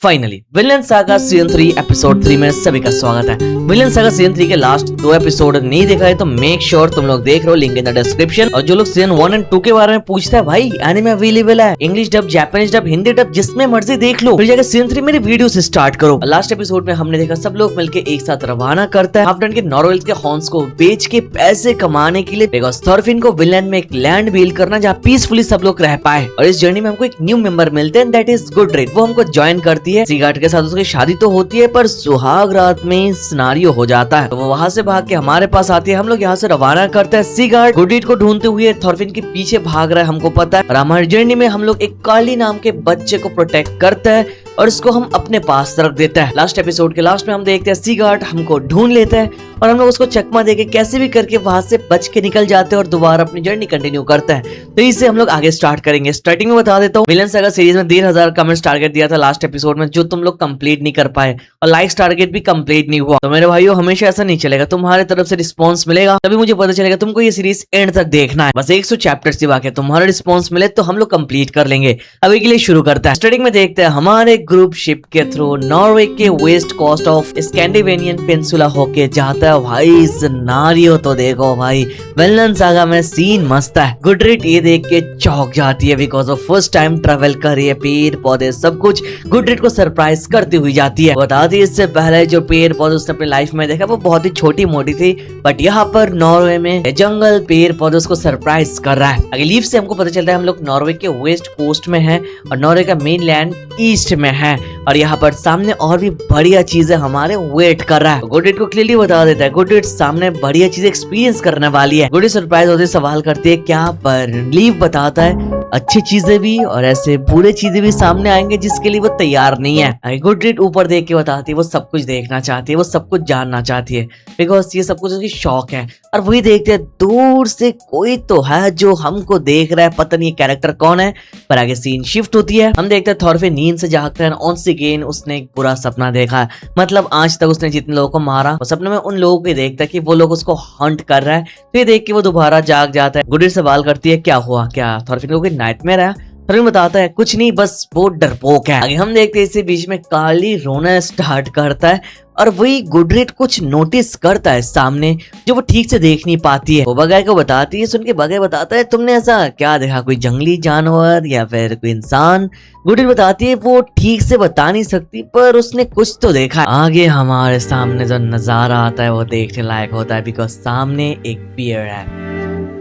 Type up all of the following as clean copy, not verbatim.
Finally villain saga season 3 episode 3 में सभी का स्वागत है। विलन सागा सीजन 3 के लास्ट 2 एपिसोड नहीं देखा है तो मेक श्योर तुम लोग देख रहे हो, लिंक इन द डिस्क्रिप्शन। और जो लोग सीजन 1 एंड 2 के बारे में पूछता है, भाई एनिमे अवेलेबल है, English dub, Japanese dub, Hindi dub, जिसमें मर्जी देख लो, फिर जाकर सीजन 3 मेरी वीडियो से स्टार्ट करो। लास्ट एपिसोड में हमने देखा सब लोग मिलकर एक साथ रवाना करता है हाफडन के नॉर्वेल के हॉर्न्स को बेच के पैसे कमाने के लिए, बिकॉज थॉरफिन को विलन में एक लैंड बिल्ड करना जहाँ पीसफुली सब लोग रह पाए। और इस जर्नी में हमको एक न्यू मेंबर मिलते हैं, दैट इज गुडरिट। वो हमको ज्वाइन करती है। सीगार्ड के साथ उसकी शादी तो होती है पर सुहाग रात में सिनारियो हो जाता है, तो वो वहाँ से भाग के हमारे पास आती है। हम लोग यहाँ से रवाना करते हैं। सीगार्ड गुडरिट को ढूंढते हुए थॉरफिन के पीछे भाग रहा है, हमको पता है। और हमारी जर्नी में हम लोग एक कार्ली नाम के बच्चे को प्रोटेक्ट करते हैं और इसको हम अपने पास रख देता है। लास्ट एपिसोड के लास्ट में हम देखते हैं सीगार्ड हमको ढूंढ लेता है और हम लोग उसको चकमा देके कैसे भी करके वहां से बच के निकल जाते हैं और दोबारा अपनी जर्नी कंटिन्यू करते हैं। तो इससे हम लोग आगे स्टार्ट करेंगे। स्टार्टिंग में बता देता हूँ, विलन सागा सीरीज में 1,500 कमेंट्स टारगेट दिया था लास्ट एपिसोड में, जो तुम लोग कंप्लीट नहीं कर पाए और लाइक्स टारगेट भी कंप्लीट नहीं हुआ। तो मेरे भाइयों, हमेशा ऐसा नहीं चलेगा, तुम्हारे तरफ से रिस्पॉन्स मिलेगा तभी मुझे पता चलेगा तुमको ये सीरीज एंड तक देखना है। बस 100 चैप्टर्स ही बाकी है, तुम्हारा रिस्पॉन्स मिले तो हम लोग कंप्लीट कर लेंगे। अभी के लिए शुरू करते हैं। स्टार्टिंग में देखते हैं हमारे ग्रुप शिप के थ्रू नॉर्वे के west coast of Scandinavian peninsula होके जाता है। भाई सिनारियो तो देखो भाई, विलन सागा में सीन मस्त है। गुडरिट ये देख के चौंक जाती है because of first time travel कर रही है, पेड़ पौधे सब कुछ गुडरिट को सरप्राइज करती हुई जाती है। बताती है इससे पहले जो पेड़ पौधे उसने अपनी लाइफ में देखा वो बहुत ही छोटी मोटी थी, बट यहाँ पर नॉर्वे में जंगल पेड़ पौधे उसको सरप्राइज कर रहा है। आगे लीव से हमको पता चलता है हम लोग नॉर्वे के वेस्ट कोस्ट में है और नॉर्वे का मेन लैंड ईस्ट में है और यहाँ पर सामने और भी बढ़िया चीजें हमारे वेट कर रहा है। गुडरिट को क्लियरली बता देता है गुडरिट सामने बढ़िया चीजें एक्सपीरियंस करने वाली है। गुडरिट सरप्राइज होते सवाल करती है क्या, पर लीव बताता है अच्छी चीजें भी और ऐसे बुरे चीजें भी सामने आएंगे जिसके लिए वो तैयार नहीं है। गुडरिट ऊपर देख के बताती है वो सब कुछ देखना चाहती है, वो सब कुछ जानना चाहती है बिकॉज ये सब कुछ उसकी शौक है। और वही देखते हैं दूर से कोई तो है जो हमको देख रहा है, पता नहीं कैरेक्टर कौन है। पर आगे सीन शिफ्ट होती है, हम देखते हैं थॉरफिन नींद से जागता है। ऑन्स अगेन उसने एक बुरा सपना देखा है, मतलब आज तक उसने जितने लोगों को मारा वो सपने में उन लोगों को देखता है कि वो लोग उसको हंट कर रहा है। तो ये देख के वो दोबारा जाग जाता है। गुडरिट सवाल करती है क्या हुआ, क्या थॉरफिन को कोई नाइटमेयर है? थॉरफिन बताता है कुछ नहीं, बस वो डरपोक है। आगे हम देखते हैं इसी बीच में कार्ली रोना स्टार्ट करता है और वही गुडरिट कुछ नोटिस करता है सामने जो वो ठीक से देख नहीं पाती है। वो बगाई को बताती है, सुन के बगाई बताता है तुमने ऐसा क्या देखा, कोई जंगली जानवर या फिर कोई इंसान? गुडरिट बताती है वो ठीक से बता नहीं सकती पर उसने कुछ तो देखा है। आगे हमारे सामने जो नजारा आता है वो देखने लायक होता है बिकॉज सामने एक बियर है।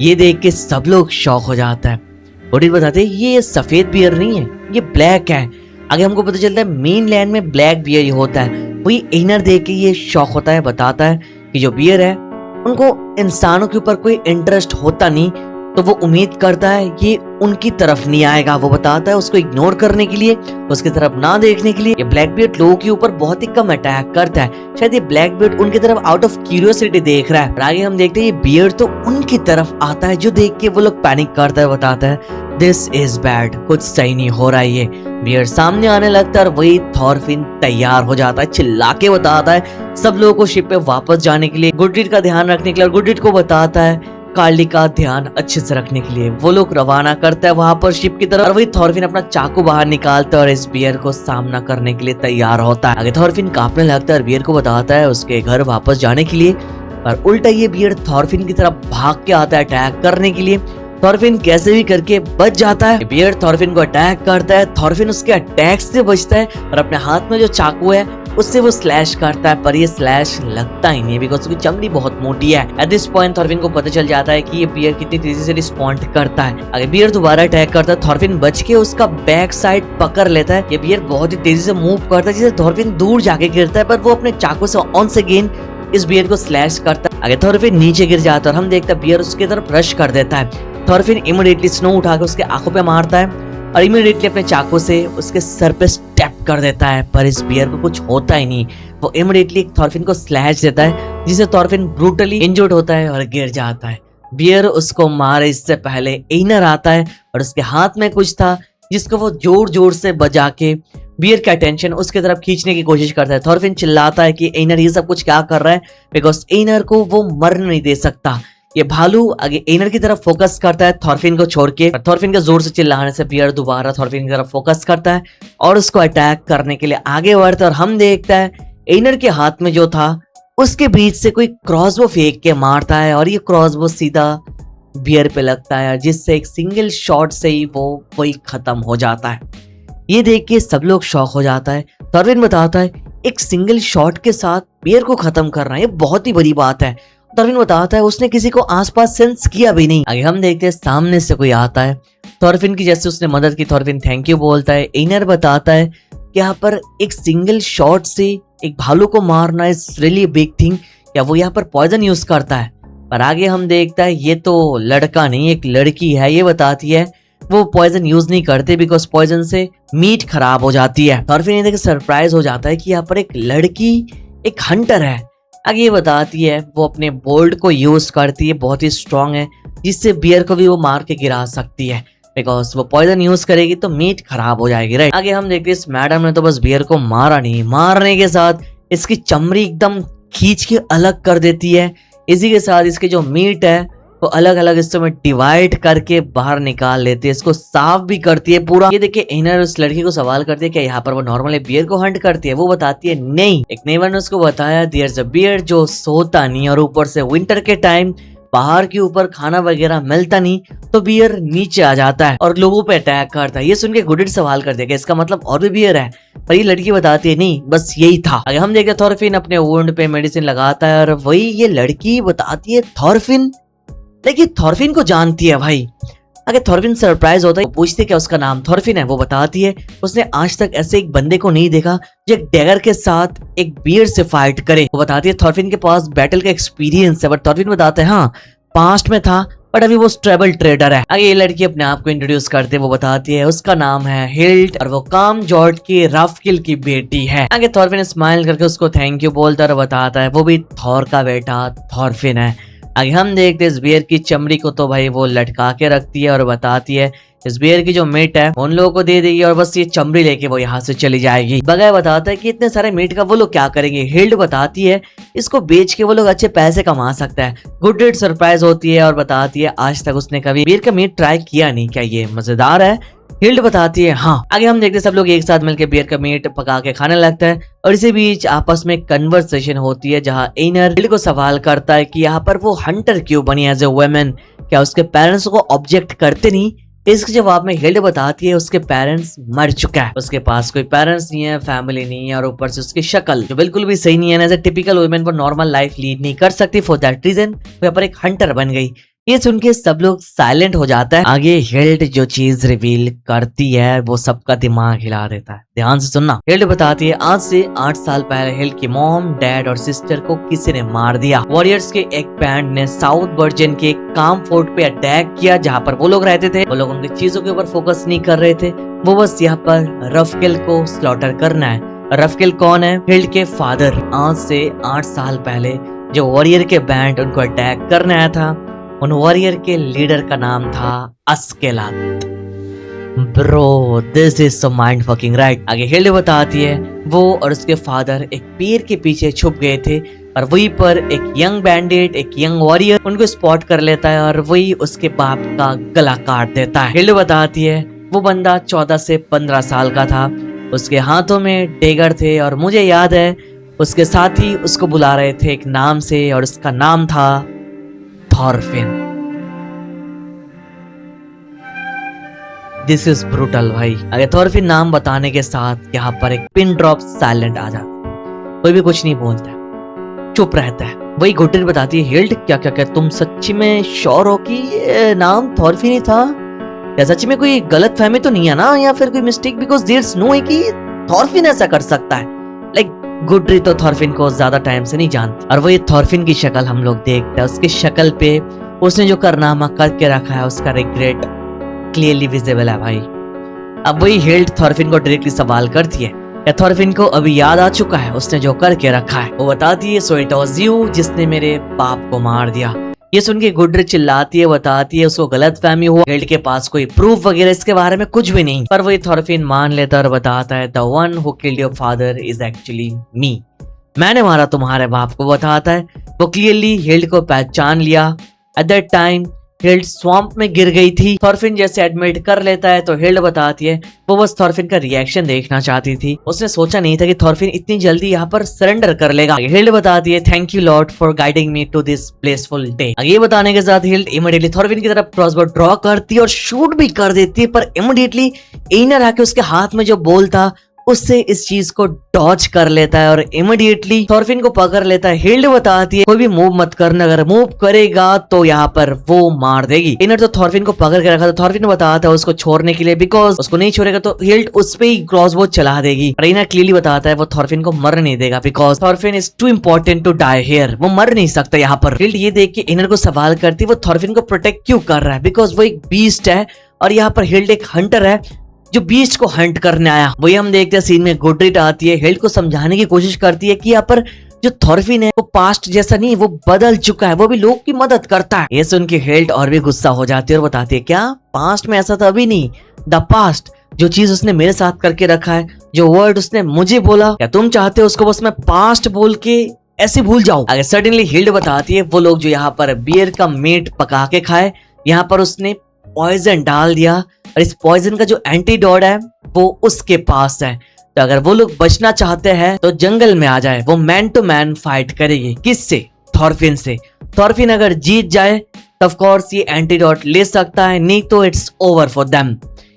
ये देख के सब लोग शॉक हो जाता है। गुडरिट बताते हैं ये सफेद बियर नहीं है, ये ब्लैक है। आगे हमको पता चलता है मेन लैंड में ब्लैक बियर ही होता है। वही इनर देख के ये शॉक होता है, बताता है कि जो बियर है उनको इंसानों के ऊपर कोई इंटरेस्ट होता नहीं, तो वो उम्मीद करता है ये उनकी तरफ नहीं आएगा। वो बताता है उसको इग्नोर करने के लिए, उसकी तरफ ना देखने के लिए। ये ब्लैक बियर्ड लोगों के ऊपर बहुत ही कम अटैक करता है, शायद ये ब्लैक बियर्ड उनकी तरफ आउट ऑफ क्यूरियोसिटी देख रहा है। और आगे हम देखते हैं ये बियर्ड तो उनकी तरफ आता है, जो देख के वो लोग पैनिक करता है। बताता है दिस इज बैड, कुछ सही नहीं हो रहा है। ये बियर्ड सामने आने लगता है और वही थॉरफिन तैयार हो जाता है, चिल्ला के बताता है सब लोगों को शिप पे वापस जाने के लिए, गुडरिट का ध्यान रखने के लिए। और गुडरिट को बताता है कार्ली का ध्यान अच्छे से रखने के लिए। वो लोग रवाना करता है वहां पर शिप की तरफ और वही थॉरफिन अपना चाकू बाहर निकालता है और इस बियर को सामना करने के लिए तैयार होता है। आगे थॉरफिन कांपने लगता है और बियर को बताता है उसके घर वापस जाने के लिए, पर उल्टा ये बियर थॉरफिन की तरफ भाग के आता है अटैक करने के लिए। थॉरफिन कैसे भी करके बच जाता है, बियर थॉरफिन को अटैक करता है। थॉरफिन उसके अटैक से बचता है और अपने हाथ में जो चाकू है उससे वो स्लैश करता है, पर ये स्लैश लगता ही नहीं बिकॉज उसकी चमड़ी बहुत मोटी है। एट दिस पॉइंट थॉरफिन को पता चल जाता है कि ये बियर कितनी तेजी से रिस्पॉन्ड करता है। अगर बियर दोबारा अटैक करता है, थॉरफिन बच के उसका बैक साइड पकड़ लेता है। ये बियर बहुत ही तेजी से मूव करता है जिससे थॉरफिन दूर जाके गिरता है, पर वो अपने चाकू से ऑन्स अगेन इस बियर को स्लैश करता है। आगे थॉरफिन नीचे गिर जाता है और हम देखते हैं बियर उसकी तरफ रश कर देता है। थॉरफिन इमीडिएटली स्नो उठाकर उसके आंखों पे मारता है और इमीडिएटली अपने चाकू से उसके सर पे स्टेप कर देता है, पर इस बियर को कुछ होता ही नहीं। वो इमीडिएटली थॉरफिन को स्लैश देता है जिससे थॉरफिन ब्रूटली इंजर्ड होता है और गिर जाता है। बियर उसको मारे इससे पहले एनर आता है और उसके हाथ में कुछ था जिसको वो जोर जोर से बजा के बियर का अटेंशन उसके तरफ खींचने की कोशिश करता है। थॉरफिन चिल्लाता है कि एनर ये सब कुछ क्या कर रहा है बिकॉज एनर को वो मर नहीं दे सकता। ये भालू आगे एनर की तरफ फोकस करता है थॉर्फिन को छोड़ के। थॉर्फिन के जोर से चिल्लाने से बियर दोबारा थॉर्फिन की तरफ फोकस करता है और उसको अटैक करने के लिए आगे बढ़ता है। और हम देखता है एनर के हाथ में जो था उसके बीच से कोई क्रॉसबो फेंक के मारता है और ये क्रॉसबो सीधा बियर पे लगता है, जिससे एक सिंगल शॉट से ही वो वही खत्म हो जाता है। ये देख के सब लोग शॉक हो जाता है। थॉर्फिन बताता है एक सिंगल शॉट के साथ बियर को खत्म करना ये बहुत ही बड़ी बात है। थॉर्फिन बताता है उसने किसी को आसपास सेंस किया भी नहीं। आगे हम देखते हैं सामने से कोई आता है, थॉर्फिन की जैसे उसने मदद की, थॉर्फिन थैंक यू बोलता है। एनर बताता है कि यहाँ पर एक सिंगल शॉट से एक भालू को मारना इज रियली बिग थिंग, या वो यहाँ पर पॉइजन यूज करता है। पर आगे हम देखता है ये तो लड़का नहीं एक लड़की है। ये बताती है वो पॉइजन यूज नहीं करते बिकॉज पॉइजन से मीट खराब हो जाती है। थॉर्फिन ये देख सरप्राइज हो जाता है कि यहाँ पर एक लड़की एक हंटर है। आगे ये बताती है वो अपने बोल्ट को यूज करती है, बहुत ही स्ट्रांग है, जिससे बियर को भी वो मार के गिरा सकती है बिकॉज वो पॉइजन यूज करेगी तो मीट खराब हो जाएगी, राइट। आगे हम देखते हैं इस मैडम ने तो बस बियर को मारा नहीं, मारने के साथ इसकी चमड़ी एकदम खींच के अलग कर देती है। इसी के साथ इसके जो मीट है वो अलग अलग हिस्सों में डिवाइड करके बाहर निकाल लेती है, इसको साफ भी करती है पूरा। ये देखिए एनर उस लड़की को सवाल करती है कि यहाँ पर वो नॉर्मली बियर को हंट करती है। वो बताती है नहीं, एक नेबर ने उसको बताया देयर इज अ बियर जो सोता नहीं और ऊपर से विंटर के टाइम पहाड़ के ऊपर खाना वगैरह मिलता नहीं तो बियर नीचे आ जाता है और लोगों पे अटैक करता है। ये सुन के गुडिट सवाल कर देगा इसका मतलब और भी बियर है, पर ये लड़की बताती है नहीं बस यही था। अगर हम देखें थॉर्फिन अपने वुंड पे मेडिसिन लगाता है और वही ये लड़की बताती है थॉर्फिन, लेकिन थॉर्फिन को जानती है भाई। अगर थॉर्फिन सरप्राइज होता है, पूछते क्या उसका नाम थॉर्फिन है। वो बताती है उसने आज तक ऐसे एक बंदे को नहीं देखा जो एक डैगर के साथ एक बियर से फाइट करे। वो बताती है थॉर्फिन के पास बैटल का एक्सपीरियंस है, बट थॉर्फिन बताते हैं हाँ पास्ट में था बट अभी वो ट्रेवल ट्रेडर है। आगे ये लड़की अपने आप को इंट्रोड्यूस करते वो बताती है उसका नाम है हिल्ट और वो काम जॉर्ज की रफकिल की बेटी है। आगे थॉर्फिन स्माइल करके उसको थैंक यू बोलता है और बताता है वो भी थॉर का बेटा थॉर्फिन है। आगे हम देखते हैं इस बियर की चमड़ी को तो भाई वो लटका के रखती है और बताती है इस बियर की जो मीट है उन लोगों को दे देगी और बस ये चमड़ी लेके वो यहाँ से चली जाएगी। बगैर बताता है कि इतने सारे मीट का वो लोग क्या करेंगे। हिल्ड बताती है इसको बेच के वो लोग अच्छे पैसे कमा सकता है। गुडरिट सरप्राइज होती है और बताती है आज तक उसने कभी बियर का मीट ट्राई किया नहीं, क्या ये मजेदार है। हिल्ड बताती है हाँ। आगे हम देखते हैं सब लोग एक साथ मिलकर बियर का मीट पका के खाने लगता है और इसी बीच आपस में कन्वर्सेशन होती है जहाँ एनर हिल्ड को सवाल करता है कि यहाँ पर वो हंटर क्यों बनी एज ए वुमेन, क्या उसके पेरेंट्स को ऑब्जेक्ट करते नहीं। इसके जवाब में हिल्ड बताती है उसके पेरेंट्स मर चुका है, उसके पास कोई पेरेंट्स नहीं है, फैमिली नहीं है और ऊपर से उसकी शक्ल जो बिल्कुल भी सही नहीं है। एज ए टिपिकल वुमेन वो नॉर्मल लाइफ लीड नहीं कर सकती, फॉर दैट रीजन वो यहाँ पर एक हंटर बन गई। ये सुन के सब लोग साइलेंट हो जाता है। आगे हिल्ड जो चीज रिवील करती है वो सबका दिमाग हिला देता है, ध्यान से सुनना। हिल्ड बताती है आज से 8 साल पहले हिल्ड की मॉम डैड और सिस्टर को किसी ने मार दिया। वॉरियर्स के एक बैंड ने साउथ वर्जन के काम फोर्ट पे अटैक किया जहाँ पर वो लोग रहते थे। वो लोग उनकी चीजों के ऊपर फोकस नहीं कर रहे थे, वो बस यहाँ पर रफकिल को स्लॉटर करना है। रफकिल कौन है? हिल्ड के फादर। आज से 8 साल पहले जो वॉरियर के बैंड उनको अटैक करने आया था उन वॉरियर के लीडर का नाम था Askeladd. Bro this is so mind fucking right. आगे हिल्ड बताती है वो और उसके फादर एक पेड़ के पीछे छुप गए थे और वहीं पर एक यंग बैंडिट एक यंग वॉरियर उनको स्पॉट कर लेता है और वही उसके बाप का गला काट देता है। हिल्ड बताती है वो बंदा 14 से 15 साल का था, उसके हाथों में डेगर थे और मुझे याद है उसके साथी उसको बुला रहे थे एक नाम से और उसका नाम था थॉर्फिन। दिस इज ब्रूटल भाई। अगर थॉर्फिन नाम बताने के साथ यहाँ पर एक पिन ड्रॉप साइलेंट आ जाता, कोई भी कुछ नहीं बोलता, चुप रहता है। वही गुडरिट बताती है हिल्ड क्या क्या क्या तुम सच्ची में श्योर हो कि ये नाम थॉर्फिन ही था? या सच्ची में कोई गलत फहमी तो नहीं है ना या फिर कोई mistake, because there is no way कि थॉर्फिन ऐसा कर सकता है। लाइक गुडरिट तो थॉर्फिन को ज्यादा टाइम से नहीं जानती और वो ये थॉर्फिन की शक्ल हम लोग देखते हैं, उसकी शक्ल पे उसने जो कारनामा करके रखा है उसका रिग्रेट क्लियरली विजिबल है भाई। अब वही हिल्ड थॉर्फिन को डायरेक्टली सवाल करती है या थॉर्फिन को अभी याद आ चुका है उसने जो करके रखा है। वो बताती है सो इट वाज यू जिसने मेरे बाप को मार दिया। ये सुन के गुडरिट चिल्लाती है, बताती है उसको गलत फहमी हुआ, हिल्ड के पास कोई प्रूफ वगैरह इसके बारे में कुछ भी नहीं, पर वही थॉर्फिन मान लेता और बताता है the one who killed your father is actually me, मैंने मारा तुम्हारे बाप को। बताता है वो क्लियरली हिल्ड को पहचान लिया at that time healed swamp में गिर गई थी। थॉरफिन जैसे एडमिट कर लेता है तो हिल्ड बताती है वो बस थॉरफिन का रिएक्शन देखना चाहती थी, उसने सोचा नहीं था कि थॉरफिन इतनी जल्दी यहाँ पर सरेंडर कर लेगा। हिल्ड बताती है thank you lord for guiding me to this blessful day. ये बताने के साथ हिल्ड इमीडिएटली थॉरफिन की तरफ क्रॉसबो ड्रॉ करती है और शूट भी कर देती है, पर इमीडिएटली एनर आके उसके हाथ में जो बॉल था उससे इस चीज को डॉज कर लेता है और इमीडिएटली थॉरफिन को पकड़ लेता है। हिल्ड बताती है कोई भी मूव मत करना, अगर मूव करेगा तो यहाँ पर वो मार देगी। इनर तो थॉरफिन को पकड़ के रखा था, थॉरफिन बताता है उसको छोड़ने के लिए, बिकॉज उसको नहीं छोड़ेगा तो हिल्ड उस पे ही क्रॉसबो चला देगी। इनर क्लियरली बताता है वो थॉरफिन को मर नहीं देगा, because Thorfinn is too important to die here, वो मर नहीं सकता यहाँ पर। हिल्ड ये देख के इनर को सवाल करती है वो थॉरफिन को प्रोटेक्ट क्यों कर रहा है, बिकॉज वो एक बीस्ट है और यहाँ पर हिल्ड एक हंटर है जो बीस्ट को हंट करने आया। वही हम देखते हैं सीन में गुडरिट आती है, हिल्ड को समझाने की कोशिश करती है कि यहाँ पर जो थॉरफिन है वो पास्ट जैसा नहीं, वो बदल चुका है, वो भी लोग की मदद करता है। ये सुन के हिल्ड और भी गुस्सा हो जाती है और बताती है क्या पास्ट में ऐसा था, अभी नहीं, द पास्ट जो चीज उसने मेरे साथ करके रखा है, जो वर्ड उसने मुझे बोला, क्या तुम चाहते हो उसको बस मैं पास्ट बोल के ऐसे भूल जाऊं? अगर सडनली हिल्ड बताती है वो लोग जो यहाँ पर बियर का मीट पका के खाए, यहाँ पर उसने पॉइजन डाल दिया और इस पॉइजन का जो एंटीडोट है वो उसके पास है। तो अगर वो लोग बचना चाहते हैं तो जंगल में आ जाए, वो मैन टू मैन फाइट करेगी। किससे? थॉरफिन से। थॉरफिन अगर जीत जाए तो ऑफ कोर्स ये एंटीडोट ले सकता है, नहीं तो इट्स ओवर फॉर देम।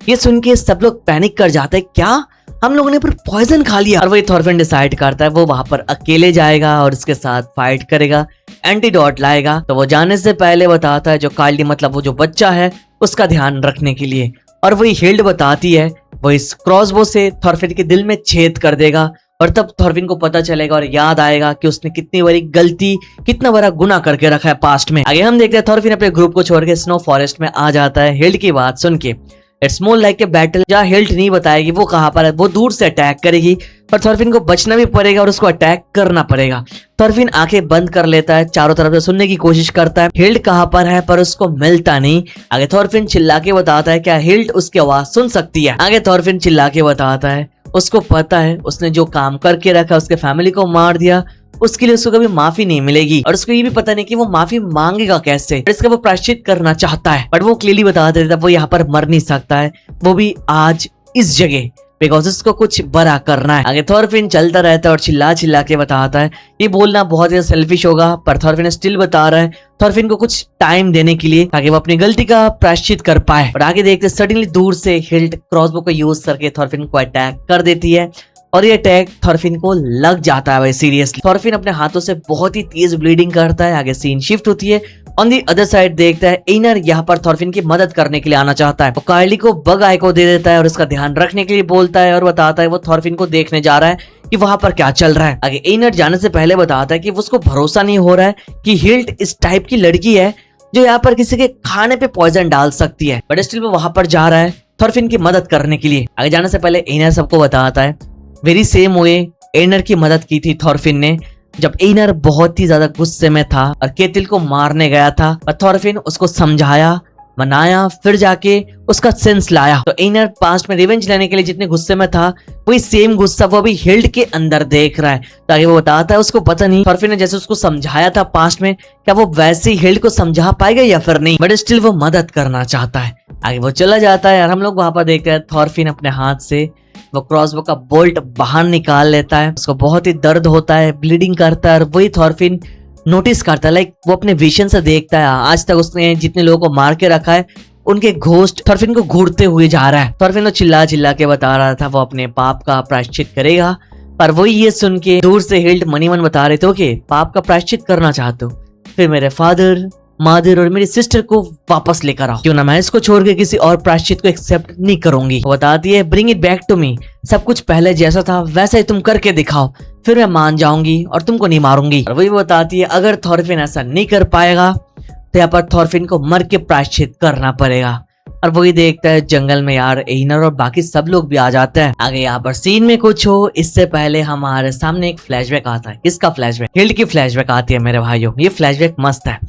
ये सुन के सब लोग पैनिक कर जाते हैं, क्या हम लोगों ने पर पॉइजन खा लिया? और वही थॉरफिन डिसाइड करता है वो वहां पर अकेले जाएगा और उसके साथ फाइट करेगा, एंटीडोट लाएगा। तो वो जाने से पहले बताता है जो कार्ली मतलब वो जो बच्चा है उसका ध्यान रखने के लिए, और वही हिल्ड बताती है वो इस क्रॉसबो से थॉरफिन के दिल में छेद कर देगा और तब थॉरफिन को पता चलेगा और याद आएगा कि उसने कितनी बड़ी गलती, कितना बड़ा गुनाह करके रखा है पास्ट में। आगे हम देखते हैं थॉरफिन अपने ग्रुप को छोड़ के स्नो फॉरेस्ट में आ जाता है हिल्ड की बात सुन के। It's more like a battle, जहाँ हिल्ड नहीं बताएगी वो कहाँ पर है, वो दूर से अटैक करेगी, पर थॉरफिन को बचना भी पड़ेगा और उसको अटैक करना पड़ेगा। थॉरफिन आंखें बंद कर लेता है, चारों तरफ से सुनने की कोशिश करता है हिल्ड कहाँ पर है, पर उसको मिलता नहीं। आगे थॉरफिन चिल्ला के बताता है क्या हिल्ड उसकी आवाज सुन सकती है? आगे थॉरफिन चिल्ला के बताता है उसको पता है उसने जो काम करके रखा, उसके फैमिली को मार दिया, उसके लिए उसको कभी माफी नहीं मिलेगी, और उसको ये भी पता नहीं कि वो माफी मांगेगा कैसे, इसका वो प्रायश्चित करना चाहता है। बट वो क्लियरली बता देता है वो यहाँ पर मर नहीं सकता है, वो भी आज इस जगह, बिकॉज उसको कुछ बड़ा करना है। आगे थॉरफिन चलता रहता है और चिल्ला चिल्ला के बताता है। ये बोलना बहुत ही सेल्फिश होगा, पर थॉरफिन स्टिल बता रहा है थॉरफिन को कुछ टाइम देने के लिए ताकि वो अपनी गलती का प्रायश्चित कर पाए। और आगे देखते सडनली दूर से हिल्ड क्रॉसबो को यूज करके थॉरफिन को अटैक कर देती है और ये अटैक थॉरफिन को लग जाता है भाई सीरियसली। थॉरफिन अपने हाथों से बहुत ही तेज ब्लीडिंग करता है। आगे सीन शिफ्ट होती है, ऑन दी अदर साइड देखता है एनर यहाँ पर थॉरफिन की मदद करने के लिए आना चाहता है। वो कार्ली को बग आई को दे देता है और उसका ध्यान रखने के लिए बोलता है और बताता है वो थॉरफिन को देखने जा रहा है कि वहां पर क्या चल रहा है। आगे एनर जाने से पहले बताता है कि उसको भरोसा नहीं हो रहा है कि हिल्ड इस टाइप की लड़की है जो यहाँ पर किसी के खाने पे पॉइजन डाल सकती है, बट स्टिल वो वहां पर जा रहा है थॉरफिन की मदद करने के लिए। आगे जाने से पहले एनर सबको बताता है वेरी सेम वे एनर की मदद की थी थॉरफिन ने जब एनर बहुत ही ज्यादा गुस्से में था और केतिल को मारने गया था, और थॉरफिन उसको समझाया, मनाया, फिर जाके उसका सेंस लाया। तो एनर पास्ट में रिवेंज लेने के लिए जितने गुस्से में था वही सेम गुस्सा वो अभी हिल्ड के अंदर देख रहा है। ताकि वो बताता है उसको पता नहीं थॉरफिन ने जैसे उसको समझाया था पास्ट में, क्या वो वैसे ही हिल्ड को समझा पाएगा या फिर नहीं, बट स्टिल वो मदद करना चाहता है। आगे वो चला जाता है और हम लोग वहां पर देखते हैं थॉरफिन अपने हाथ से वो क्रॉसबो का बोल्ट बाहर निकाल लेता है। उसको बहुत ही दर्द होता है, ब्लीडिंग करता है, और वही थॉरफिन नोटिस करता है, लाइक वो अपने विजन से देखता है आज तक उसने जितने लोगों को मार के रखा है उनके घोस्ट थॉरफिन को घूरते हुए जा रहा है। थॉरफिन को चिल्ला चिल्ला के बता रहा था वो अपने पाप का प्रायश्चित करेगा, पर वही ये सुन के दूर से हिल्ड मनी मन बता रहे थे ओके पाप का प्रायश्चित करना चाहते हो, फिर मेरे फादर, मदर और मेरी सिस्टर को वापस लेकर आओ, क्यों ना मैं इसको छोड़ के किसी और प्रायश्चित को एक्सेप्ट नहीं करूंगी। वो बताती है bring it back to me, सब कुछ पहले जैसा था वैसा ही तुम करके दिखाओ, फिर मैं मान जाऊंगी और तुमको नहीं मारूंगी। और वही बताती है अगर थॉरफिन ऐसा नहीं कर पाएगा तो यहाँ पर थॉरफिन को मर के प्रायश्चित करना पड़ेगा। और वही देखता है जंगल में यार एनर और बाकी सब लोग भी आ जाते हैं। आगे यहाँ पर सीन में कुछ हो इससे पहले हमारे सामने एक फ्लैशबैक आता है। किसका फ्लैशबैक? हिल्ड की फ्लैशबैक आती है मेरे भाइयों। ये फ्लैशबैक मस्त है।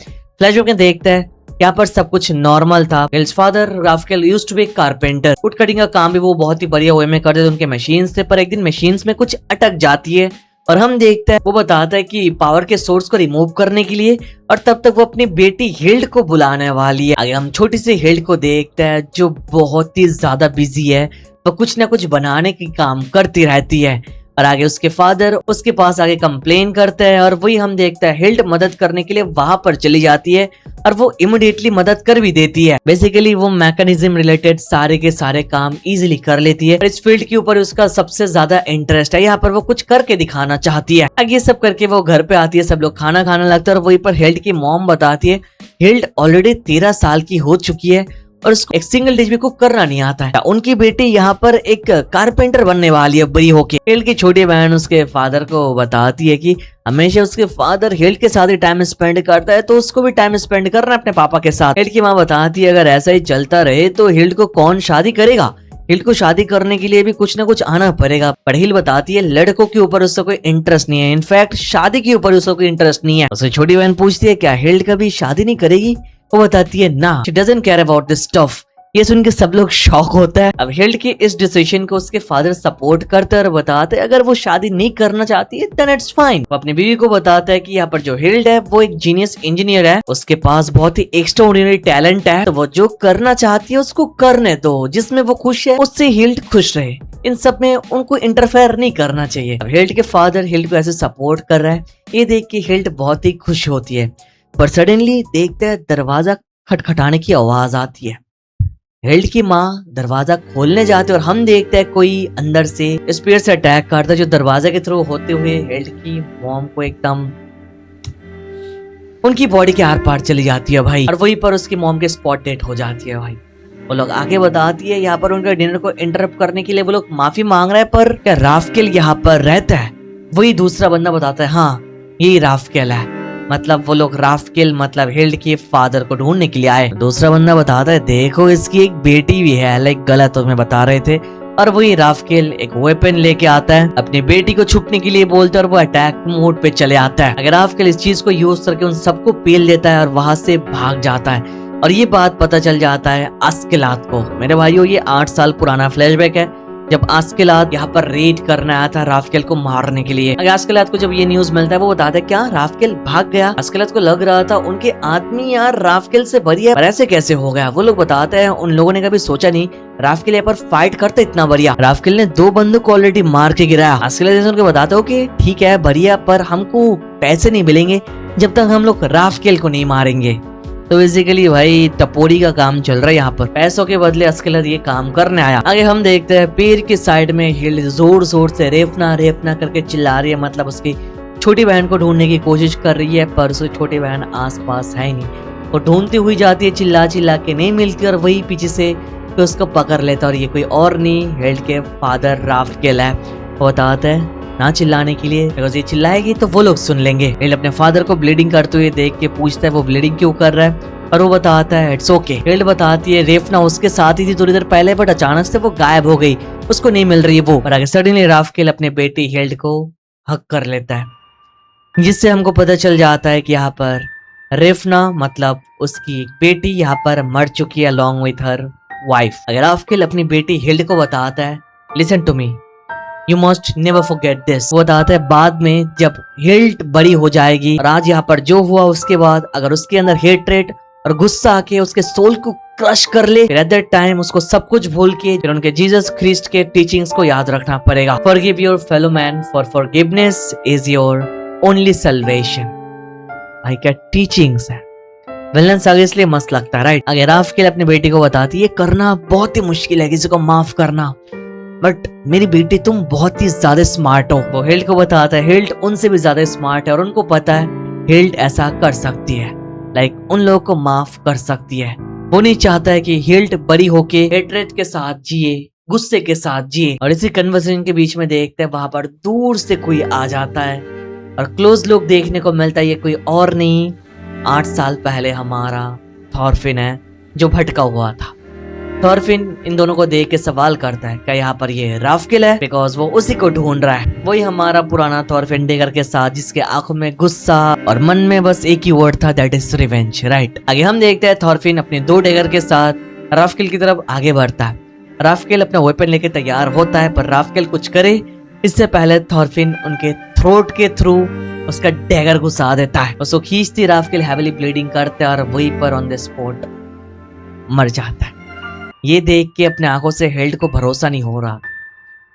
फ्लैशबैक में देखते हैं यहाँ पर सब कुछ नॉर्मल था। Hild's father Rafael used to be carpenter, wood cutting का काम भी वो बहुत ही बढ़िया वे में करते थे, उनके मशीन्स थे, पर एक दिन मशीन्स में कुछ अटक जाती है और हम देखते हैं वो बताता है कि पावर के सोर्स को रिमूव करने के लिए, और तब तक वो अपनी बेटी हिल्ड को बुलाने वाली है। आगे हम छोटी सी हिल्ड को देखते हैं जो बहुत ही ज्यादा बिजी है, वो कुछ ना कुछ बनाने की काम करती रहती है। और आगे उसके फादर उसके पास आगे कंप्लेन करते हैं, और वही हम देखते हैं हिल्ड मदद करने के लिए वहां पर चली जाती है, और वो इमिडिएटली मदद कर भी देती है। बेसिकली वो मैकेनिज्म रिलेटेड सारे के सारे काम इजीली कर लेती है। इस फील्ड के ऊपर उसका सबसे ज्यादा इंटरेस्ट है, यहाँ पर वो कुछ करके दिखाना चाहती है। आगे ये सब करके वो घर पे आती है, सब लोग खाना खाने लगता है, और वहीं पर हिल्ड की मॉम बताती है हिल्ड ऑलरेडी 13 साल की हो चुकी है और उसको एक सिंगल डिश भी कुक करना नहीं आता है। उनकी बेटी यहाँ पर एक कारपेंटर बनने वाली है बड़ी होके। हिल्ड की छोटी बहन उसके फादर को बताती है कि हमेशा उसके फादर हिल्ड के साथ ही टाइम स्पेंड करता है, तो उसको भी टाइम स्पेंड करना है अपने पापा के साथ। हिल्ड की माँ बताती है अगर ऐसा ही चलता रहे तो हिल्ड को कौन शादी करेगा, हिल्ड को शादी करने के लिए भी कुछ ना कुछ आना पड़ेगा। पर हिल्ड बताती है लड़कों के ऊपर उसका कोई इंटरेस्ट नहीं है, इनफैक्ट शादी के ऊपर उसका कोई इंटरेस्ट नहीं है। उसकी छोटी बहन पूछती है क्या हिल्ड कभी शादी नहीं करेगी, वो बताती है ना, she doesn't care about this stuff. ये सुन के सब लोग शॉक होता है। अब हिल्ड के इस डिसीजन को उसके फादर सपोर्ट करते हैं और बताते हैं अगर वो शादी नहीं करना चाहती है देन इट्स फाइन। वो अपनी बीवी को बताता है कि यहाँ पर जो हिल्ड है वो एक जीनियस इंजीनियर है, उसके पास बहुत ही एक्स्ट्राऑर्डिनरी टैलेंट है, तो वो जो करना चाहती है उसको करने दो, जिसमें वो खुश है उससे हिल्ड खुश रहे, इन सब में उनको इंटरफेयर नहीं करना चाहिए। अब हिल्ड के फादर हिल्ड को ऐसे सपोर्ट कर रहा है, ये देख के हिल्ड बहुत ही खुश होती है। पर सडनली देखते हैं दरवाजा खटखटाने की आवाज आती है। हिल्ड की माँ दरवाजा खोलने जाते और हम देखते हैं कोई अंदर से स्पीड से अटैक करता है, जो दरवाजे के थ्रू होते हुए हिल्ड की मॉम को एकदम उनकी बॉडी के आर पार चली जाती है भाई। और वहीं पर उसकी मॉम के स्पॉट डेट हो जाती है भाई। वो लोग आगे बताती है यहाँ पर उनके डिनर को इंटरप्ट करने के लिए वो लोग माफी मांग रहे हैं, पर क्या राफकेल यहाँ पर रहता है? वही दूसरा बंदा बताता है हाँ यही राफकेल है। मतलब वो लोग राफकेल मतलब हिल्ड के फादर को ढूंढने के लिए आए। दूसरा बंदा बताता है देखो इसकी एक बेटी भी है, लाइक गलत तुम्हें बता रहे थे। और वही राफकेल एक वेपन लेके आता है, अपनी बेटी को छुपने के लिए बोलता है और वो अटैक मोड पे चले आता है। अगर राफकेल इस चीज को यूज करके उन सबको पेल देता है और वहां से भाग जाता है। और ये बात पता चल जाता है आस्केलात को। मेरे भाइयों ये 8 साल पुराना फ्लैशबैक है, जब आस्केलात यहाँ पर रेड करने आया था राफकेल को मारने के लिए। आस्केलात को जब ये न्यूज मिलता है वो बताता है क्या राफकेल भाग गया? आस्केलात को लग रहा था उनके आदमी यार राफकेल से बढ़िया, पर ऐसे कैसे हो गया? वो लोग बताते हैं उन लोगों ने कभी सोचा नहीं राफकेल यहाँ पर फाइट करते इतना बढ़िया। राफकेल ने 2 बंदों को ऑलरेडी मार के गिराया। आस्केलात उनको बताते हो कि ठीक है बढ़िया, पर हमको पैसे नहीं मिलेंगे जब तक हम लोग राफकेल को नहीं मारेंगे। तो बेसिकली भाई टपोरी का काम चल रहा है यहाँ पर, पैसों के बदले आस्केलात ये काम करने आया। आगे हम देखते हैं पेड़ के साइड में हिल्ड जोर जोर से रेफना रेफना करके चिल्ला रही है, मतलब उसकी छोटी बहन को ढूंढने की कोशिश कर रही है, पर उसकी छोटी बहन आसपास है ही नहीं। वो ढूंढती हुई जाती है, चिल्ला चिल्ला के नहीं मिलती, और वही पीछे से तो उसको पकड़ लेता और ये कोई और नहीं हिल्ड के फादर राफकेल है। वो बताता है ना चिल्लाने के लिए, बिकॉज ये चिल्लाएगी तो वो लोग सुन लेंगे। हिल्ड अपने फादर को ब्लीडिंग करते हुए देख के पूछता है वो ब्लीडिंग क्यों कर रहा है, और वो बताता है इट्स ओके। हिल्ड बताती है रेफना उसके साथ ही थी थोड़ी देर पहले, बट अचानक से वो गायब हो गई, उसको नहीं मिल रही है वो। और आगे सडनली राफकेल अपने बेटी हिल्ड को हक कर लेता है, जिससे हमको पता चल जाता है कि यहाँ पर रेफना मतलब उसकी बेटी यहाँ पर मर चुकी है अलॉन्ग विथ हर वाइफ। अगर राफकेल अपनी बेटी हिल्ड को बताता है listen to me you must never forget this. वो बताता है बाद में जब हिल्ड बड़ी हो जाएगी और आज यहाँ पर जो हुआ उसके बाद अगर उसके अंदर हेट्रेट और गुस्सा आके उसके सोल को क्रश कर ले, फिर एट दैट टाइम उसको सब कुछ भूल के फिर उनके जीसस क्रिस्ट के टीचिंग्स को याद रखना पड़ेगा। Forgive your fellow man for forgiveness is your only salvation. भाई क्या टीचिंग्स है। विलन सागा इसलिए मस्त लगता है राइट। अगर राफकेल अपनी बेटी को बताती है करना बहुत ही मुश्किल है किसी को माफ करना, बट मेरी बेटी तुम बहुत ही ज्यादा स्मार्ट हो। वो हिल्ड को बताता है हिल्ड उनसे भी ज्यादा स्मार्ट है और उनको पता है हिल्ड ऐसा कर सकती है, लाइक उन लोगों को माफ कर सकती है। वो नहीं चाहता है कि हिल्ड बड़ी होके हेट्रेट के साथ जिए, गुस्से के साथ जिए। और इसी कन्वर्सेशन के बीच में देखते हैं वहां पर दूर से कोई आ जाता है और क्लोज लुक देखने को मिलता है। ये कोई और नहीं 8 साल पहले हमारा थॉरफिन है जो भटका हुआ था। थॉरफिन इन दोनों को देख के सवाल करता है क्या यहाँ पर ये राफकेल है, बिकॉज वो उसी को ढूंढ रहा है। वही हमारा पुराना थॉरफिन डेगर के साथ जिसके आंखों में गुस्सा और मन में बस एक ही वर्ड था दैट इज रिवेंज राइट। आगे हम देखते हैं थॉरफिन अपने 2 डेगर के साथ राफकेल की तरफ आगे बढ़ता है। राफकेल अपना वेपन लेके तैयार होता है, पर राफकेल कुछ करे इससे पहले थॉरफिन उनके थ्रोट के थ्रू उसका डैगर घुसा देता है। उसको खींचती राफेल हैवीली ब्लीडिंग करता है और वहीं पर ऑन द स्पॉट मर जाता है। ये देख के अपने आंखों से हिल्ड को भरोसा नहीं हो रहा।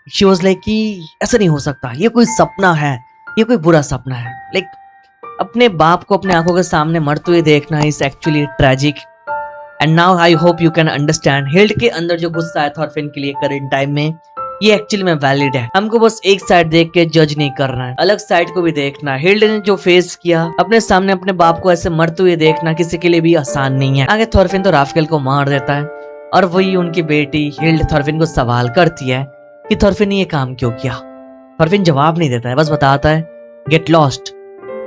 शी वाज लाइक कि ऐसा नहीं हो सकता, ये कोई सपना है, ये कोई बुरा सपना है। लाइक अपने बाप को अपने आंखों के सामने मरते हुए देखना is actually tragic. And now I hope you can understand healed के अंदर जो गुस्सा है थॉरफिन के लिए करंट टाइम में, ये एक्चुअली में वैलिड है। हमको बस एक साइड देख के जज नहीं करना है, अलग साइड को भी देखना है। हिल्ड ने जो फेस किया अपने सामने अपने बाप को ऐसे मरते हुए देखना किसी के लिए भी आसान नहीं है। आगे थॉरफिन तो राफेल को मार देता है और वही उनकी बेटी हिल्ड थॉरफिन को सवाल करती है कि थॉरफिन ने ये काम क्यों किया। थॉरफिन जवाब नहीं देता है, बस बताता है गेट लॉस्ट,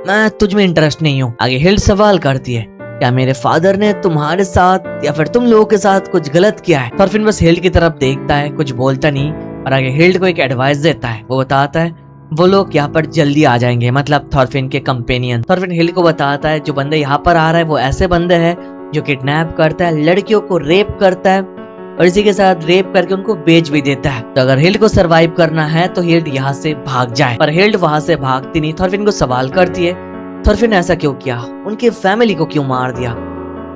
मैं तुझ में इंटरेस्ट नहीं हूँ। आगे हिल्ड सवाल करती है क्या मेरे फादर ने तुम्हारे साथ या फिर तुम लोगों के साथ कुछ गलत किया है। थॉरफिन बस हिल्ड की तरफ देखता है, कुछ बोलता नहीं और आगे हिल्ड को एक एडवाइस देता है। वो बताता है वो लोग यहाँ पर जल्दी आ जाएंगे, मतलब थॉरफिन के कंपेनियन। थॉरफिन हिल्ड को बताता है जो बंदे यहाँ पर आ रहा है वो ऐसे बंदे हैं जो किडनैप करता है, लड़कियों को रेप करता है और इसी के साथ रेप करके उनको बेच भी देता है। तो अगर हिल्ड को सरवाइव करना है तो हिल्ड यहाँ से भाग जाए, पर हिल्ड वहां से भागती नहीं। थॉरफिन को सवाल करती है थॉरफिन ने ऐसा क्यों किया, उनके फैमिली को क्यों मार दिया।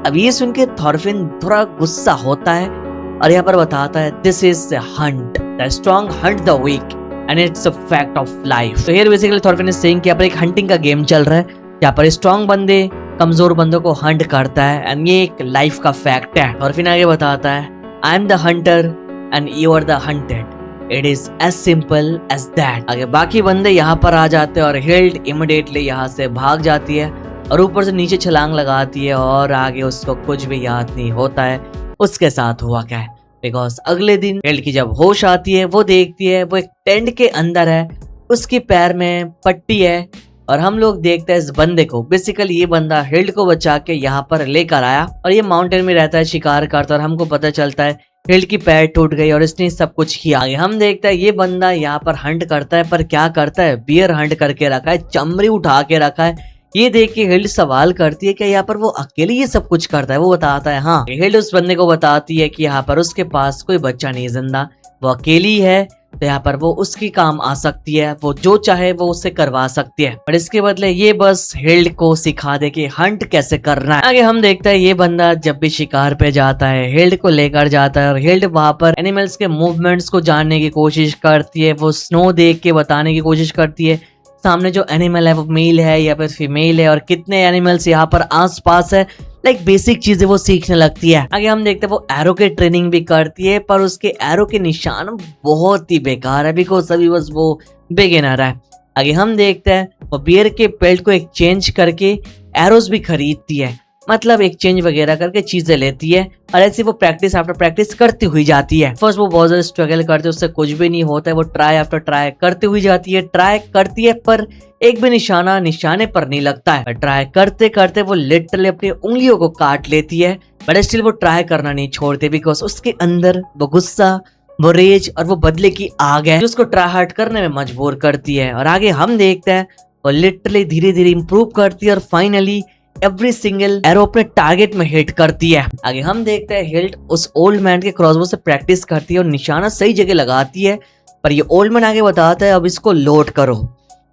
अब ये सुन के थॉरफिन थोड़ा गुस्सा होता है और यहाँ पर बताता है this is hunt, the strong hunt the weak and it's a fact of life. तो here basically Thorfinn is saying कि यहाँ पर एक हंटिंग का गेम चल रहा है, यहाँ पर स्ट्रॉन्ग बंदे कमजोर बंदों को हंट करता है एंड ये एक लाइफ का फैक्ट है। थॉरफिन आगे बताता है I am the hunter and you are the hunted, it is as simple as that. आगे बाकी बंदे यहाँ पर आ जाते हैं और हिल्ड इमीडिएटली यहाँ से भाग जाती है और ऊपर से नीचे छलांग लगाती है और आगे उसको कुछ भी याद नहीं होता है उसके साथ हुआ क्या है। बिकॉज अगले दिन हिल्ड की जब होश आती है वो देखती है वो एक टेंट के अंदर है, उसके पैर में पट्टी है और हम लोग देखते हैं इस बंदे को। बेसिकली ये बंदा हिल्ड को बचा के यहाँ पर लेकर आया और ये माउंटेन में रहता है, शिकार करता है और हमको पता चलता है हिल्ड की पैर टूट गई और इसने सब कुछ किया। आगे हम देखते हैं ये बंदा यहाँ पर हंट करता है, पर क्या करता है बियर हंट करके रखा है, चमड़ी उठा के रखा है। ये देख के हिल्ड सवाल करती है कि यहाँ पर वो अकेले ये सब कुछ करता है। वो बताता है हाँ। हिल्ड उस बंदे को बताती है कि यहाँ पर उसके पास कोई बच्चा नहीं जिंदा, वो अकेली है, तो यहाँ पर वो उसकी काम आ सकती है, वो जो चाहे वो उससे करवा सकती है, पर इसके बदले ये बस हिल्ड को सिखा दे कि हंट कैसे करना है। आगे हम देखते हैं ये बंदा जब भी शिकार पे जाता है हिल्ड को लेकर जाता है और हिल्ड वहां पर एनिमल्स के मूवमेंट्स को जानने की कोशिश करती है। वो स्नो देख के बताने की कोशिश करती है सामने जो एनिमल है वो मेल है या फिर फीमेल है और कितने एनिमल्स यहाँ पर आस पास है। लाइक बेसिक चीजें वो सीखने लगती है। आगे हम देखते हैं वो एरो के ट्रेनिंग भी करती है, पर उसके एरो के निशान बहुत ही बेकार है बिकॉज अभी बस वो बिगिनर है। आगे हम देखते हैं वो बियर के पेल्ट को एक्सचेंज करके एरोस भी खरीदती है, मतलब एक्सचेंज वगैरह करके चीजें लेती है और ऐसे वो प्रैक्टिस आफ्टर प्रैक्टिस करती हुई जाती है। फर्स्ट वो बहुत ज्यादा स्ट्रगल करती है, उससे कुछ भी नहीं होता है, वो ट्राई आफ्टर ट्राई करती हुई जाती है, ट्राई करती है पर एक भी निशाने पर नहीं लगता है। ट्राई करते करते वो लिटरली अपनी उंगलियों को काट लेती है, बट स्टिल वो ट्राई करना नहीं छोड़ते बिकॉज उसके अंदर वो गुस्सा, वो रेज और वो बदले की आग है जो उसको ट्राई हार्ड करने में मजबूर करती है। और आगे हम देखते हैं वो लिटरली धीरे धीरे इंप्रूव करती है और फाइनली एवरी सिंगल एरो अपने टारगेट में हिट करती है। आगे हम देखते हैं हिल्ड उस ओल्ड मैन के क्रॉसबो से प्रैक्टिस करती है और निशाना सही जगह लगाती है, पर ये ओल्ड मैन आगे बताता है अब इसको लोड करो।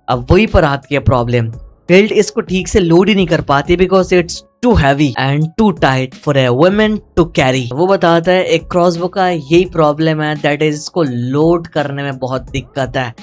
अब वही पर आती है प्रॉब्लम, हिल्ड इसको ठीक से लोड ही नहीं कर पाती because it's too heavy and too tight for a woman to carry. वो बताता है एक क्रॉसबो का यही प्रॉब्लम है, दैट इज इसको लोड करने में बहुत दिक्कत है।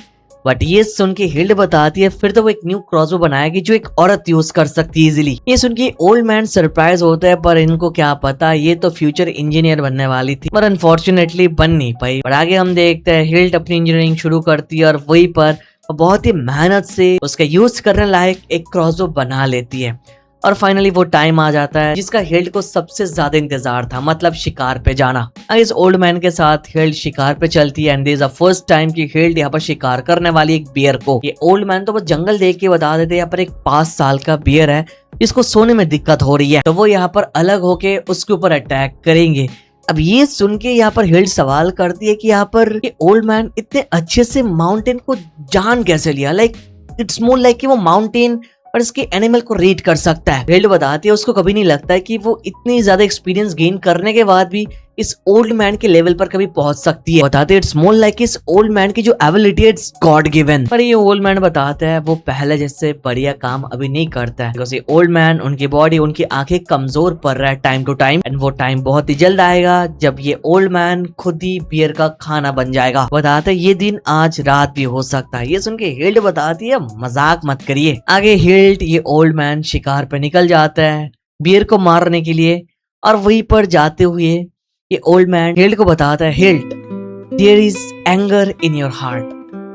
बट ये सुन के हिल्ड बताती है फिर तो वो एक न्यू क्रॉसबो बनाएगी जो एक औरत यूज कर सकती है इजीली। ये सुन के ओल्ड मैन सरप्राइज होता है, पर इनको क्या पता ये तो फ्यूचर इंजीनियर बनने वाली थी, पर अनफॉर्चुनेटली बन नहीं पाई। और आगे हम देखते हैं हिल्ड अपनी इंजीनियरिंग शुरू करती है और वहीं पर बहुत ही मेहनत से उसका यूज करने लायक एक क्रॉसबो बना लेती है। और फाइनली वो टाइम आ जाता है जिसका हिल्ड को सबसे ज्यादा इंतजार था, मतलब शिकार पे जाना। इस ओल्ड मैन के साथ हिल्ड शिकार पे चलती है and this is the first time कि हिल्ड यहाँ पर शिकार करने वाली एक बियर को। ये ओल्ड मैन तो वो जंगल देख के बता देते यहाँ पर एक 5 साल का बियर है जिसको सोने में दिक्कत हो रही है, तो वो यहाँ पर अलग होके उसके ऊपर अटैक करेंगे। अब ये सुन के यहाँ पर हिल्ड सवाल करती है कि यहाँ पर ये ओल्ड मैन इतने अच्छे से माउंटेन को जान कैसे लिया, लाइक इट्स मोर लाइक कि वो माउंटेन और इसके एनिमल को रीड कर सकता है। हिल्ड बताती है उसको कभी नहीं लगता है कि वो इतनी ज्यादा एक्सपीरियंस गेन करने के बाद भी इस ओल्ड मैन के लेवल पर कभी पहुंच सकती है। बताते इट्स मोर लाइक इस ओल्ड मैन की जो एबिलिटी है इट्स गॉड गिवन। पर ये ओल्ड मैन बताता है वो पहले जैसे बढ़िया काम अभी नहीं करता है, बिकॉज़ ये ओल्ड मैन, उनकी बॉडी, उनकी आंखें कमजोर पड़ रहा है टाइम टू टाइम, एंड वो टाइम बहुत ही जल्द आएगा जब ये ओल्ड मैन खुद ही बियर का खाना बन जाएगा। बताते ये दिन आज रात भी हो सकता है। ये सुन के हिल्ड बताती है मजाक मत करिए। आगे हिल्ड ये ओल्ड मैन शिकार पे निकल जाता है बियर को मारने के लिए, और वहीं पर जाते हुए ये ओल्ड मैन हिल्ड को बताता है, Hild there is anger in your heart,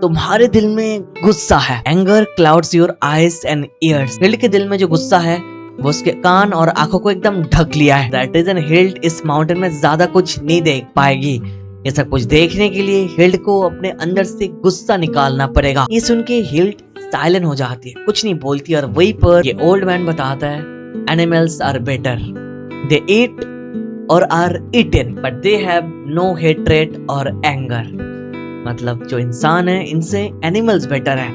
तुम्हारे दिल में गुस्सा है। Anger clouds your eyes and ears, Hild के दिल में जो गुस्सा है वो उसके कान और आंखों को एकदम ढक लिया है। दैट रीजन हिल्ड इस माउंटेन में ज्यादा कुछ नहीं देख पाएगी। ये सब कुछ देखने के लिए हिल्ड को अपने अंदर से गुस्सा निकालना पड़ेगा। ये सुन के हिल्ड साइलेंट हो जाती है, कुछ नहीं बोलती, और वहीं पर ये ओल्ड मैन बताता है animals are better, they eat or are eaten but they have no hatred or anger. मतलब जो इंसान है इनसे एनिमल्स बेटर है,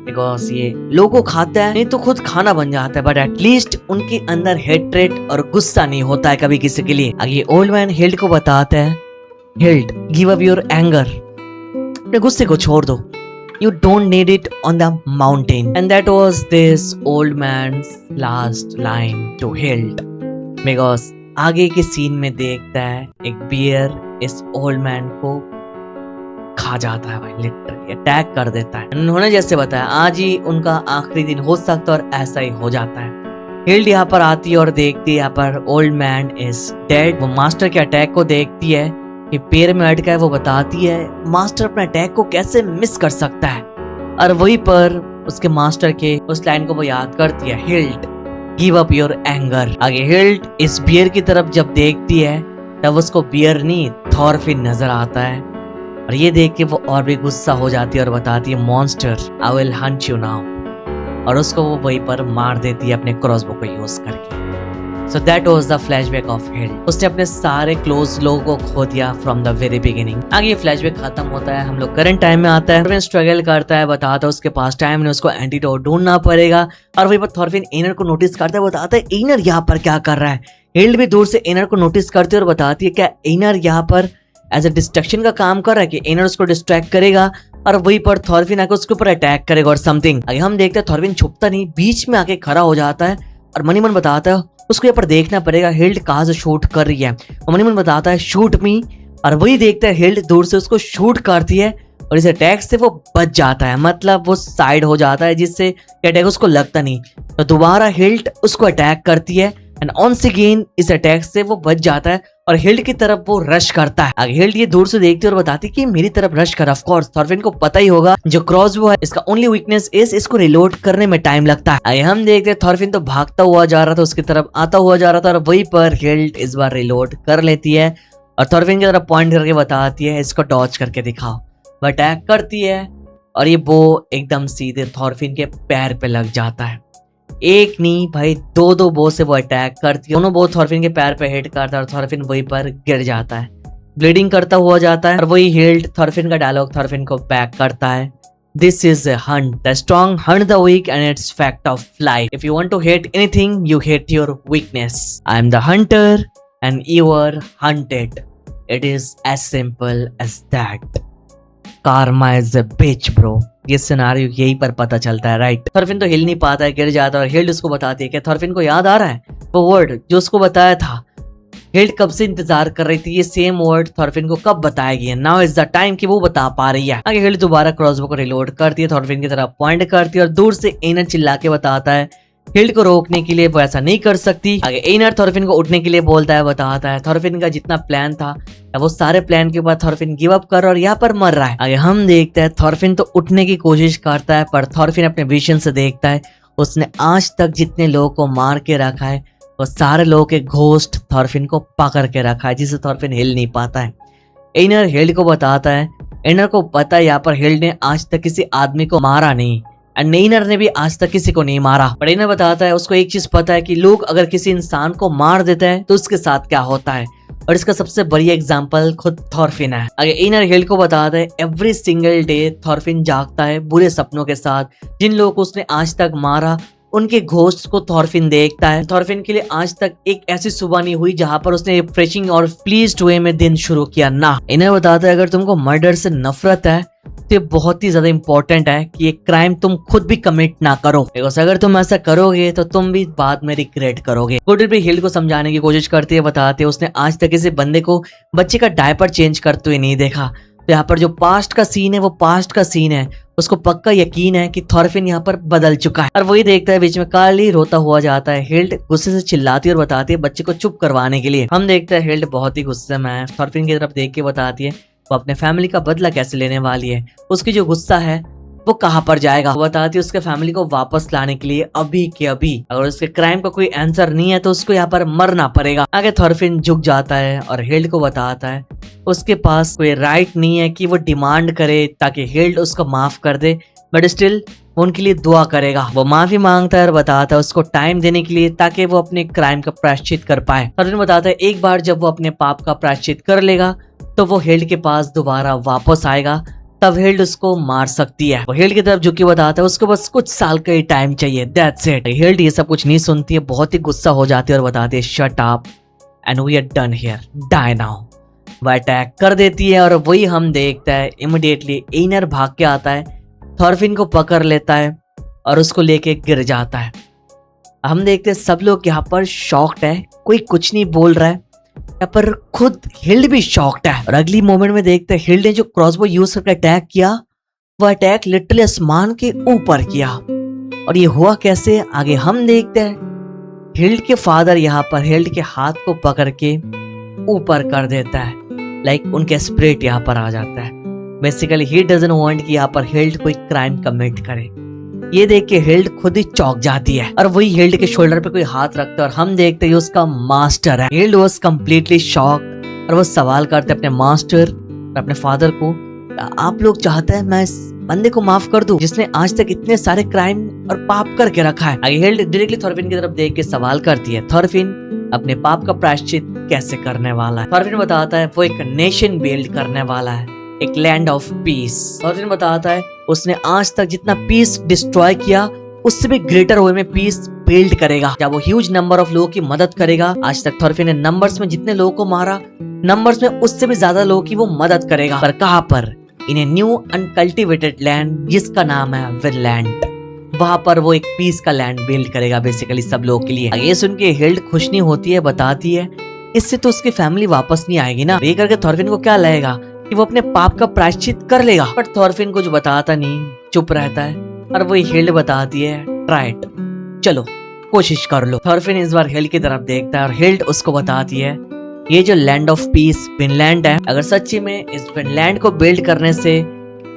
बिकॉज ये लोगों को खाता है नहीं तो खुद खाना बन जाता है, बट एटलीस्ट उनके अंदर हेट्रेट और गुस्सा नहीं होता है कभी किसी के लिए। आगे ओल्ड मैन हिल्ड को बताता है, healed give up your anger, अपने गुस्से को छोड़ दो, you don't need it on the mountain. And that was this old man's last line to Hild, because आगे के सीन में देखता है एक बियर इस ओल्ड मैन को खा जाता है भाई, लिटरली अटैक कर देता है। उन्होंने जैसे बताया आज ही उनका आखिरी दिन हो सकता है और ऐसा ही हो जाता है। हिल्ड यहाँ पर आती है और देखती है यहाँ पर ओल्ड मैन इज डेड। वो मास्टर के अटैक को देखती है कि पैर में अटका है, वो बताती है मास्टर अपने अटैक को कैसे मिस कर सकता है, और वहीं पर उसके मास्टर के उस लाइन को वो याद करती है, healed give up your anger. आगे हिल्ड इस बियर की तरफ जब देखती है तब उसको बियर नहीं थॉरफिन नजर आता है, और ये देख के वो और भी गुस्सा हो जाती है और बताती है monster I will Hunt you now, और उसको वो वहीं पर मार देती है अपने क्रॉसबो को यूज करके। So that was the flashback of Hild. उसने अपने सारे क्लोज लोगों को खो दिया from the very beginning. आगे ये फ्लैशबैक खत्म होता है, हम लोग करंट टाइम में आता है। थॉरफिन स्ट्रगल करता है, बताता है उसके पास टाइम नहीं, उसको एंटीडोट ढूंढना पड़ेगा, और वहीं पर थॉरफिन एनर को नोटिस करता है, बताता है एनर यहाँ पर क्या कर रहा है। हिल्ड भी दूर से एनर को नोटिस करती है और बताती है क्या एनर यहाँ पर एज ए डिस्ट्रैक्शन का काम कर रहा है, कि एनर उसको डिस्ट्रैक्ट करेगा और वहीं पर थॉरफिन आके उसके ऊपर अटैक करेगा और समथिंग। आगे हम देखते हैं थॉरफिन छुपता नहीं, बीच में आके खड़ा हो जाता है और मनी मन बताता है उसको यहाँ पर देखना पड़ेगा हिल्ड कहाँ से शूट कर रही है। मनी मन बताता है शूट मी, और वही देखता है हिल्ड दूर से उसको शूट करती है और इस अटैक से वो बच जाता है, मतलब वो साइड हो जाता है जिससे अटैक उसको लगता नहीं। तो दोबारा हिल्ड उसको अटैक करती है एंड ऑनस अगेन इस अटैक से वो बच जाता है और हिल्ड की तरफ वो रश करता है। आगे हिल्ड ये दूर से देखती है और बताती है कि मेरी तरफ रश कर। ऑफ कोर्स थॉरफिन को पता ही होगा जो क्रॉसबो है इसका ओनली वीकनेस इज इसको रिलोड करने में टाइम लगता है। आगे हम देखते हैं थॉरफिन तो भागता हुआ जा रहा था, उसकी तरफ आता हुआ जा रहा था, और वहीं पर हिल्ड इस बार रिलोड कर लेती है और थॉरफिन की तरफ पॉइंट करके बताती है इसको डॉज करके दिखाओ। वो अटैक करती है और ये बो एकदम सीधे थॉरफिन के पैर पे लग जाता है। एक नहीं भाई दो दो बो से वो अटैक करती है, दोनों बो थॉरफिन के पैर पे हिट करता है और थॉरफिन वहीं पर गिर जाता है, ब्लीडिंग करता हुआ जाता है। और वही हिल्ड थॉरफिन का डायलॉग थॉरफिन को बैक करता है, this is a hunt, the strong hunt the weak and it's fact of life, if you want to hate anything you hate your weakness, I am the hunter and you are hunted, it is as simple as that, karma is a bitch bro. ये scenario यही पर पता चलता है, right. Thorfinn तो हिल नहीं पाता है, गिर जाता है और हिल्ड उसको बताती है कि थॉरफिन को याद आ रहा है वो वर्ड जो उसको बताया था। हिल्ड कब से इंतजार कर रही थी ये सेम वर्ड थॉरफिन को कब बताएगी, नाउ इज द टाइम कि वो बता पा रही है। आगे हिल्ड दोबारा क्रॉसबो को रिलोड करती है, थॉरफिन की तरफ पॉइंट करती है और दूर से एनर चिल्ला के बताता है हिल्ड को रोकने के लिए वो ऐसा नहीं कर सकती। आगे एनर थॉरफिन को उठने के लिए बोलता है, बताता है थॉरफिन का जितना प्लान था वो सारे प्लान के बाद थॉरफिन गिव अप कर और यहाँ पर मर रहा है। आगे हम देखते हैं थॉरफिन तो उठने की कोशिश करता है पर थॉरफिन अपने विजन से देखता है उसने आज तक जितने लोगों को मार के रखा है वो सारे लोगों के घोस्ट थॉरफिन को पकड़ के रखा है, जिससे थॉरफिन हिल नहीं पाता है। एनर हिल्ड को बताता है, एनर को पता है यहाँ पर हिल्ड ने आज तक किसी आदमी को मारा नहीं एंड नेइनर ने भी आज तक किसी को नहीं मारा, पर एनर बताता है उसको एक चीज पता है कि लोग अगर किसी इंसान को मार देते हैं तो उसके साथ क्या होता है, और इसका सबसे बढ़िया एग्जांपल खुद थॉरफिन है। आगे एनर हिल्ड को बताता है एवरी सिंगल डे थॉरफिन जागता है बुरे सपनों के साथ, जिन लोगों को उसने आज तक मारा उनके घोस्ट को थॉरफिन देखता है। थॉरफिन के लिए आज तक एक ऐसी सुबह नहीं हुई जहाँ पर उसने फ्रेशिंग और प्लीज्ड वे में दिन शुरू किया ना। इन्हें बताता है अगर तुमको मर्डर से नफरत है तो ये बहुत ही ज्यादा इंपॉर्टेंट है कि ये क्राइम तुम खुद भी कमिट ना करो, बिकॉज अगर तुम ऐसा करोगे तो तुम भी बाद में रिग्रेट करोगे। गुडिल भी हिल को समझाने की कोशिश करती है, बताते उसने आज तक किसी बंदे को बच्चे का डायपर चेंज करते हुए नहीं देखा। तो यहाँ पर जो पास्ट का सीन है वो पास्ट का सीन है। उसको पक्का यकीन है कि थॉरफिन यहाँ पर बदल चुका है और वही देखता है। बीच में कार्ली रोता हुआ जाता है। हिल्ड गुस्से से चिल्लाती है और बताती है बच्चे को चुप करवाने के लिए। हम देखते हैं हिल्ड बहुत ही गुस्से में है। थॉरफिन की तरफ देख के बताती है वो अपने फैमिली का बदला कैसे लेने वाली है। उसकी जो गुस्सा है वो कहाँ पर जाएगा। वो बताती है उसके फैमिली को वापस लाने के लिए अभी के अभी। अगर उसके क्राइम का कोई आंसर नहीं है तो उसको यहाँ पर मरना पड़ेगा। आगे थॉरफिन झुक जाता है और हिल्ड को बताता है उसके पास कोई राइट नहीं है कि वो डिमांड करे ताकि हिल्ड उसको माफ कर दे, बट स्टिल उनके लिए दुआ करेगा। वो माफी मांगता है और बताता है उसको टाइम देने के लिए ताकि वो अपने क्राइम का प्रायश्चित कर पाए। थॉरफिन बताता है एक बार जब वो अपने पाप का प्रायश्चित कर लेगा तो वो हिल्ड के पास दोबारा वापस आएगा, तब हिल्ड उसको मार सकती है। वो हिल्ड की तरफ झुकी बताता है उसको बस कुछ साल का ही टाइम चाहिए, दैट्स इट। हिल्ड ये सब कुछ नहीं सुनती है, बहुत ही गुस्सा हो जाती है और बताती है shut up and we are done here, die now. वो अटैक कर देती है और वही हम देखता है इमीडिएटली एनर भाग के आता है, थॉरफिन को पकड़ लेता है और उसको लेके गिर जाता है। हम देखते हैं सब लोग यहाँ पर शॉक्ड है, कोई कुछ नहीं बोल रहा है। यहाँ पर खुद हिल्ड भी शॉक्ड है और अगली मोमेंट में देखते हैं हिल्ड ने जो क्रॉसबो यूज करके अटैक किया वो अटैक लिटरली आसमान के ऊपर किया। और ये हुआ कैसे आगे हम देखते हैं। हिल्ड के फादर यहाँ पर हिल्ड के हाथ को पकड़ के ऊपर कर देता है, लाइक उनके स्पिरिट यहाँ पर आ जाता है। बेसिकली ही डजंट वांट कि यहाँ पर हिल्ड कोई क्राइम कमिट करे। ये देख के हिल्ड खुद ही चौंक जाती है और वही हिल्ड के शोल्डर पे कोई हाथ रखता है और हम देखते हैं उसका मास्टर है। हिल्ड वाज कंप्लीटली शॉक्ड और वो सवाल करते अपने मास्टर और अपने फादर को, आप लोग चाहते हैं मैं इस बंदे को माफ कर दूं जिसने आज तक इतने सारे क्राइम और पाप करके रखा है। आगे हिल्ड डायरेक्टली थॉरफिन की तरफ देख के सवाल करती है, थॉरफिन अपने पाप का प्रायश्चित कैसे करने वाला है। थॉरफिन बताता है वो एक नेशन बिल्ड करने वाला है, एक लैंड ऑफ पीस। थॉरफिन बताता है उसने आज तक जितना पीस डिस्ट्रॉय किया उससे भी ग्रेटर वे में पीस बिल्ड करेगा जब वो ह्यूज नंबर ऑफ लोगों की मदद करेगा। आज तक थॉरफिन ने नंबर्स में जितने लोगों को मारा, नंबर्स में उससे भी ज्यादा लोगों की वो मदद करेगा। पर कहाँ पर? इन ए न्यू अनकल्टिवेटेड लैंड जिसका नाम है विनलैंड। वहां पर वो एक पीस का लैंड बिल्ड करेगा बेसिकली सब लोगों के लिए। ये सुन के हिल्ड खुश नहीं होती है, बताती है इससे तो उसकी फैमिली वापस नहीं आएगी ना। ये करके थॉरफिन को क्या लगेगा कि वो अपने पाप का प्रायश्चित कर लेगा, बट थॉरफिन कुछ बताता नहीं, चुप रहता है और वही हिल्ड बताती है ट्राई इट, चलो कोशिश कर लो। थॉरफिन इस बार हिल्ड की तरफ देखता है और हिल्ड उसको बताती है ये जो लैंड ऑफ पीस विनलैंड है, अगर सच्ची में इस विनलैंड को बिल्ड करने से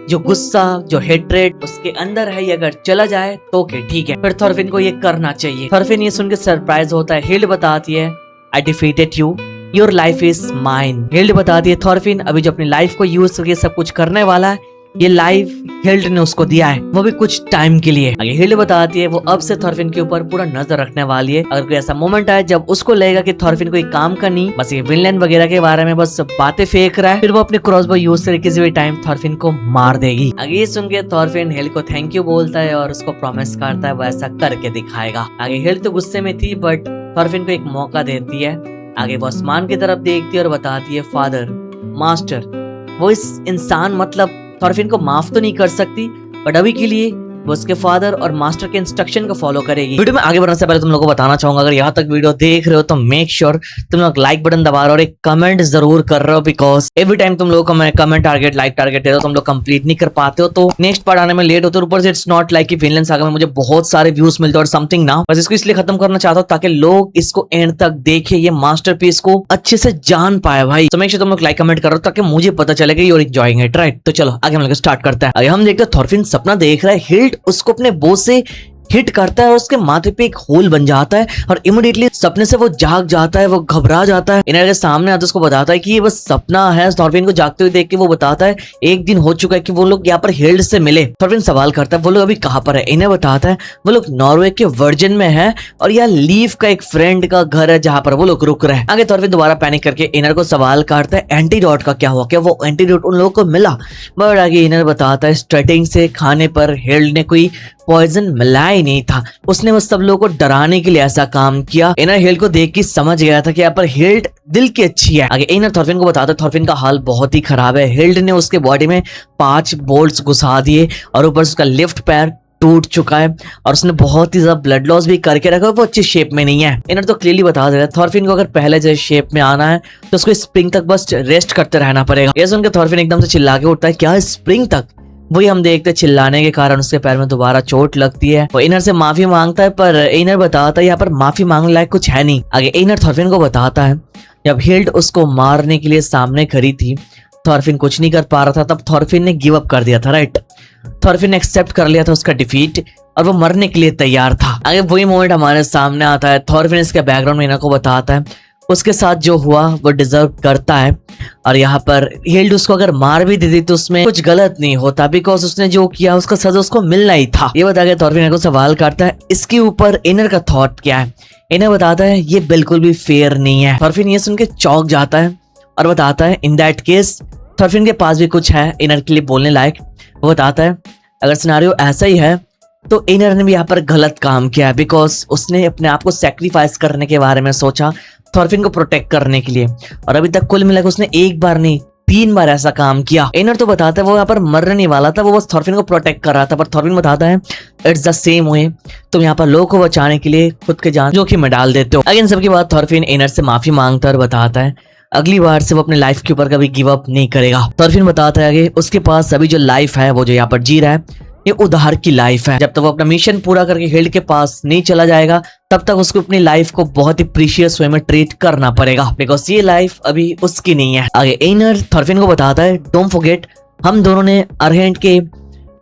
जो गुस्सा जो हेट्रेड उसके अंदर है ये अगर चला जाए तो ठीक है, फिर थॉरफिन को ये करना चाहिए। थॉरफिन ये सुन के सरप्राइज होता है। हिल्ड बताती है I defeated you, your life is mine. Hild बताती है थॉरफिन अभी जो अपनी लाइफ को यूज करके सब कुछ करने वाला है, ये लाइफ हिल्ड ने उसको दिया है, वो भी कुछ टाइम के लिए। आगे हिल्ड बताती है वो अब से थॉरफिन के ऊपर पूरा नजर रखने वाली है। अगर कोई ऐसा मोमेंट आए जब उसको लगेगा कि थॉरफिन कोई काम का नहीं, बस ये विनलैंड वगैरह के बारे में बस बातें फेंक रहा है, फिर वो अपने क्रॉसबो यूज करके किसी भी टाइम थॉरफिन को मार देगी। आगे ये सुन के थॉरफिन हिल्ड को थैंक यू बोलता है और उसको प्रॉमिस करता है वो ऐसा करके दिखाएगा। आगे हिल्ड तो गुस्से में थी बट थॉरफिन को एक मौका देती है। आगे वो आसमान की तरफ देखती है और बताती है फादर मास्टर वो इस इंसान मतलब थॉरफिन को माफ तो नहीं कर सकती, बट अभी के लिए वो उसके फादर और मास्टर के इंस्ट्रक्शन को फॉलो करेगी। वीडियो में आगे बढ़ने से पहले तुम लोगों को बताना चाहूंगा अगर यहाँ तक वीडियो देख रहे हो तो मेक श्योर तुम लोग लाइक बटन दबा रहे हो और एक कमेंट जरूर कर रहे हो, बिकॉज एवरी टाइम तुम लोगों को मैं कमेंट टारगेट लाइक टारगेट दे रहा हूं, तुम लोग कंप्लीट नहीं कर पाते हो तो नेक्स्ट पार्ट आने में लेट होता है। ऊपर से इट्स नॉट लाइक कि विनलैंड सागा में मुझे बहुत सारे व्यूज मिलते हैं और समथिंग ना, बस इसको इसलिए खत्म करना चाहता हूँ ताकि लोग इसको एंड तक देखे, ये मास्टरपीस को अच्छे से जान पाए भाई। तो मेक श्योर तुम लोग लाइक कमेंट करो ताकि मुझे पता चलेगा you are enjoying it, right. तो चलो आगे हम लोग स्टार्ट करते हैं। आगे हम देखते हैं थॉरफिन सपना देख रहा है, हिल्ड उसको अपने बोझ से हिट करता है और उसके माथे पे एक होल बन जाता है और इमीडिएटली सपने से वो जाग जाता है, वो घबरा जाता है। इनर के सामने आता है, उसको बताता है कि ये बस सपना है। थॉरफिन को जागते हुए देख के वो बताता है एक दिन हो चुका है कि वो लोग यहाँ पर हिल्ड से मिले। थॉरफिन सवाल करता है वो लोग अभी कहाँ पर है। इन्हें बताता है वो लोग नॉर्वे के वर्जिन में है और यह लीव का एक फ्रेंड का घर है जहाँ पर वो लोग रुक रहे हैं। आगे थॉरफिन दोबारा पैनिक करके इनर को सवाल करता है एंटीडोट का क्या हुआ, क्या वो एंटीडोट उन लोगों को मिला। बट आगे इनर बताता है स्टार्टिंग से खाने पर हिल्ड ने कोई पॉइजन मिलाया ही नहीं था, उसने बस सब लोगों को डराने के लिए ऐसा काम किया। इनर हिल्ड को देख के समझ गया था कि यहाँ पर हिल्ड दिल की अच्छी है। आगे इनर थॉरफिन को बताता है थॉरफिन का हाल बहुत ही खराब है। हिल्ड ने उसके बॉडी में 5 बोल्ट्स घुसा दिए और ऊपर से उसका लेफ्ट पैर टूट चुका है और उसने बहुत ही ज्यादा ब्लड लॉस भी करके रखा है, वो अच्छी शेप में नहीं है। इनर तो क्लियरली बता दे रहा है थॉरफिन को अगर पहले जैसे शेप में आना है तो उसको स्प्रिंग तक बस रेस्ट करते रहना पड़ेगा। ये सुनकर थॉरफिन एकदम से चिल्ला के उठता है, क्या स्प्रिंग तक? वही हम देखते चिल्लाने के कारण उसके पैर में दोबारा चोट लगती है। वो इनर से माफी मांगता है पर इनर बताता है यहाँ पर माफी मांगने लायक कुछ है नहीं। आगे इनर थॉरफिन को बताता है जब हिल्ड उसको मारने के लिए सामने खड़ी थी थॉरफिन कुछ नहीं कर पा रहा था, तब थॉरफिन ने गिव अप कर दिया था, राइट। थॉरफिन ने एक्सेप्ट कर लिया था उसका डिफीट और वो मरने के लिए तैयार था। आगे वही मोमेंट हमारे सामने आता है। थॉरफिन इसके बैकग्राउंड में इनर को बताता है उसके साथ जो हुआ वो डिजर्व करता है और यहाँ पर हिल्ड उसको अगर मार भी देती तो उसमें कुछ गलत नहीं होता, बिकॉज उसने जो किया उसका सजा उसको मिलना ही था। ये बता के थॉरफिन को सवाल करता है इसके ऊपर इनर का थॉट क्या है। इनर बताता है ये बिल्कुल भी फेयर नहीं है। थॉरफिन ये सुन के चौंक जाता है और बताता है इन दैट केस थॉरफिन के पास भी कुछ है इनर के लिए बोलने लायक। वो बताता है अगर सिनेरियो ऐसा ही है तो इनर ने भी यहाँ पर गलत काम किया है, बिकॉज उसने अपने आप को सेक्रीफाइस करने के बारे में सोचा थॉरफिन को प्रोटेक्ट करने के लिए और अभी तक कुल मिलाकर उसने एक बार नहीं 3 बार ऐसा काम किया। इनर तो बताता है वो यहाँ पर मरने वाला था, वो बस थॉरफिन को प्रोटेक्ट कर रहा था, पर थॉरफिन बताता है इट्स द सेम वे, तुम यहाँ पर लोगों को बचाने के लिए खुद के जान जोखिम में डाल देते हो। अगेन सबके बाद थॉरफिन इनर से माफी मांगता और बताता है अगली बार से वो अपने लाइफ के ऊपर कभी गिव अप नहीं करेगा। थॉरफिन बताता है आगे उसके पास अभी जो लाइफ है वो जो यहाँ पर जी रहा है ये उधार की लाइफ है। जब तक वो अपना मिशन पूरा करके हिल्ड के पास नहीं चला जाएगा तब तक उसको अपनी लाइफ को बहुत ही प्रीशियस वे में ट्रीट करना पड़ेगा, बिकॉज ये लाइफ अभी उसकी नहीं है। आगे इनर थॉरफिन को बताता है डोंट फॉरगेट हम दोनों ने अरहेंट के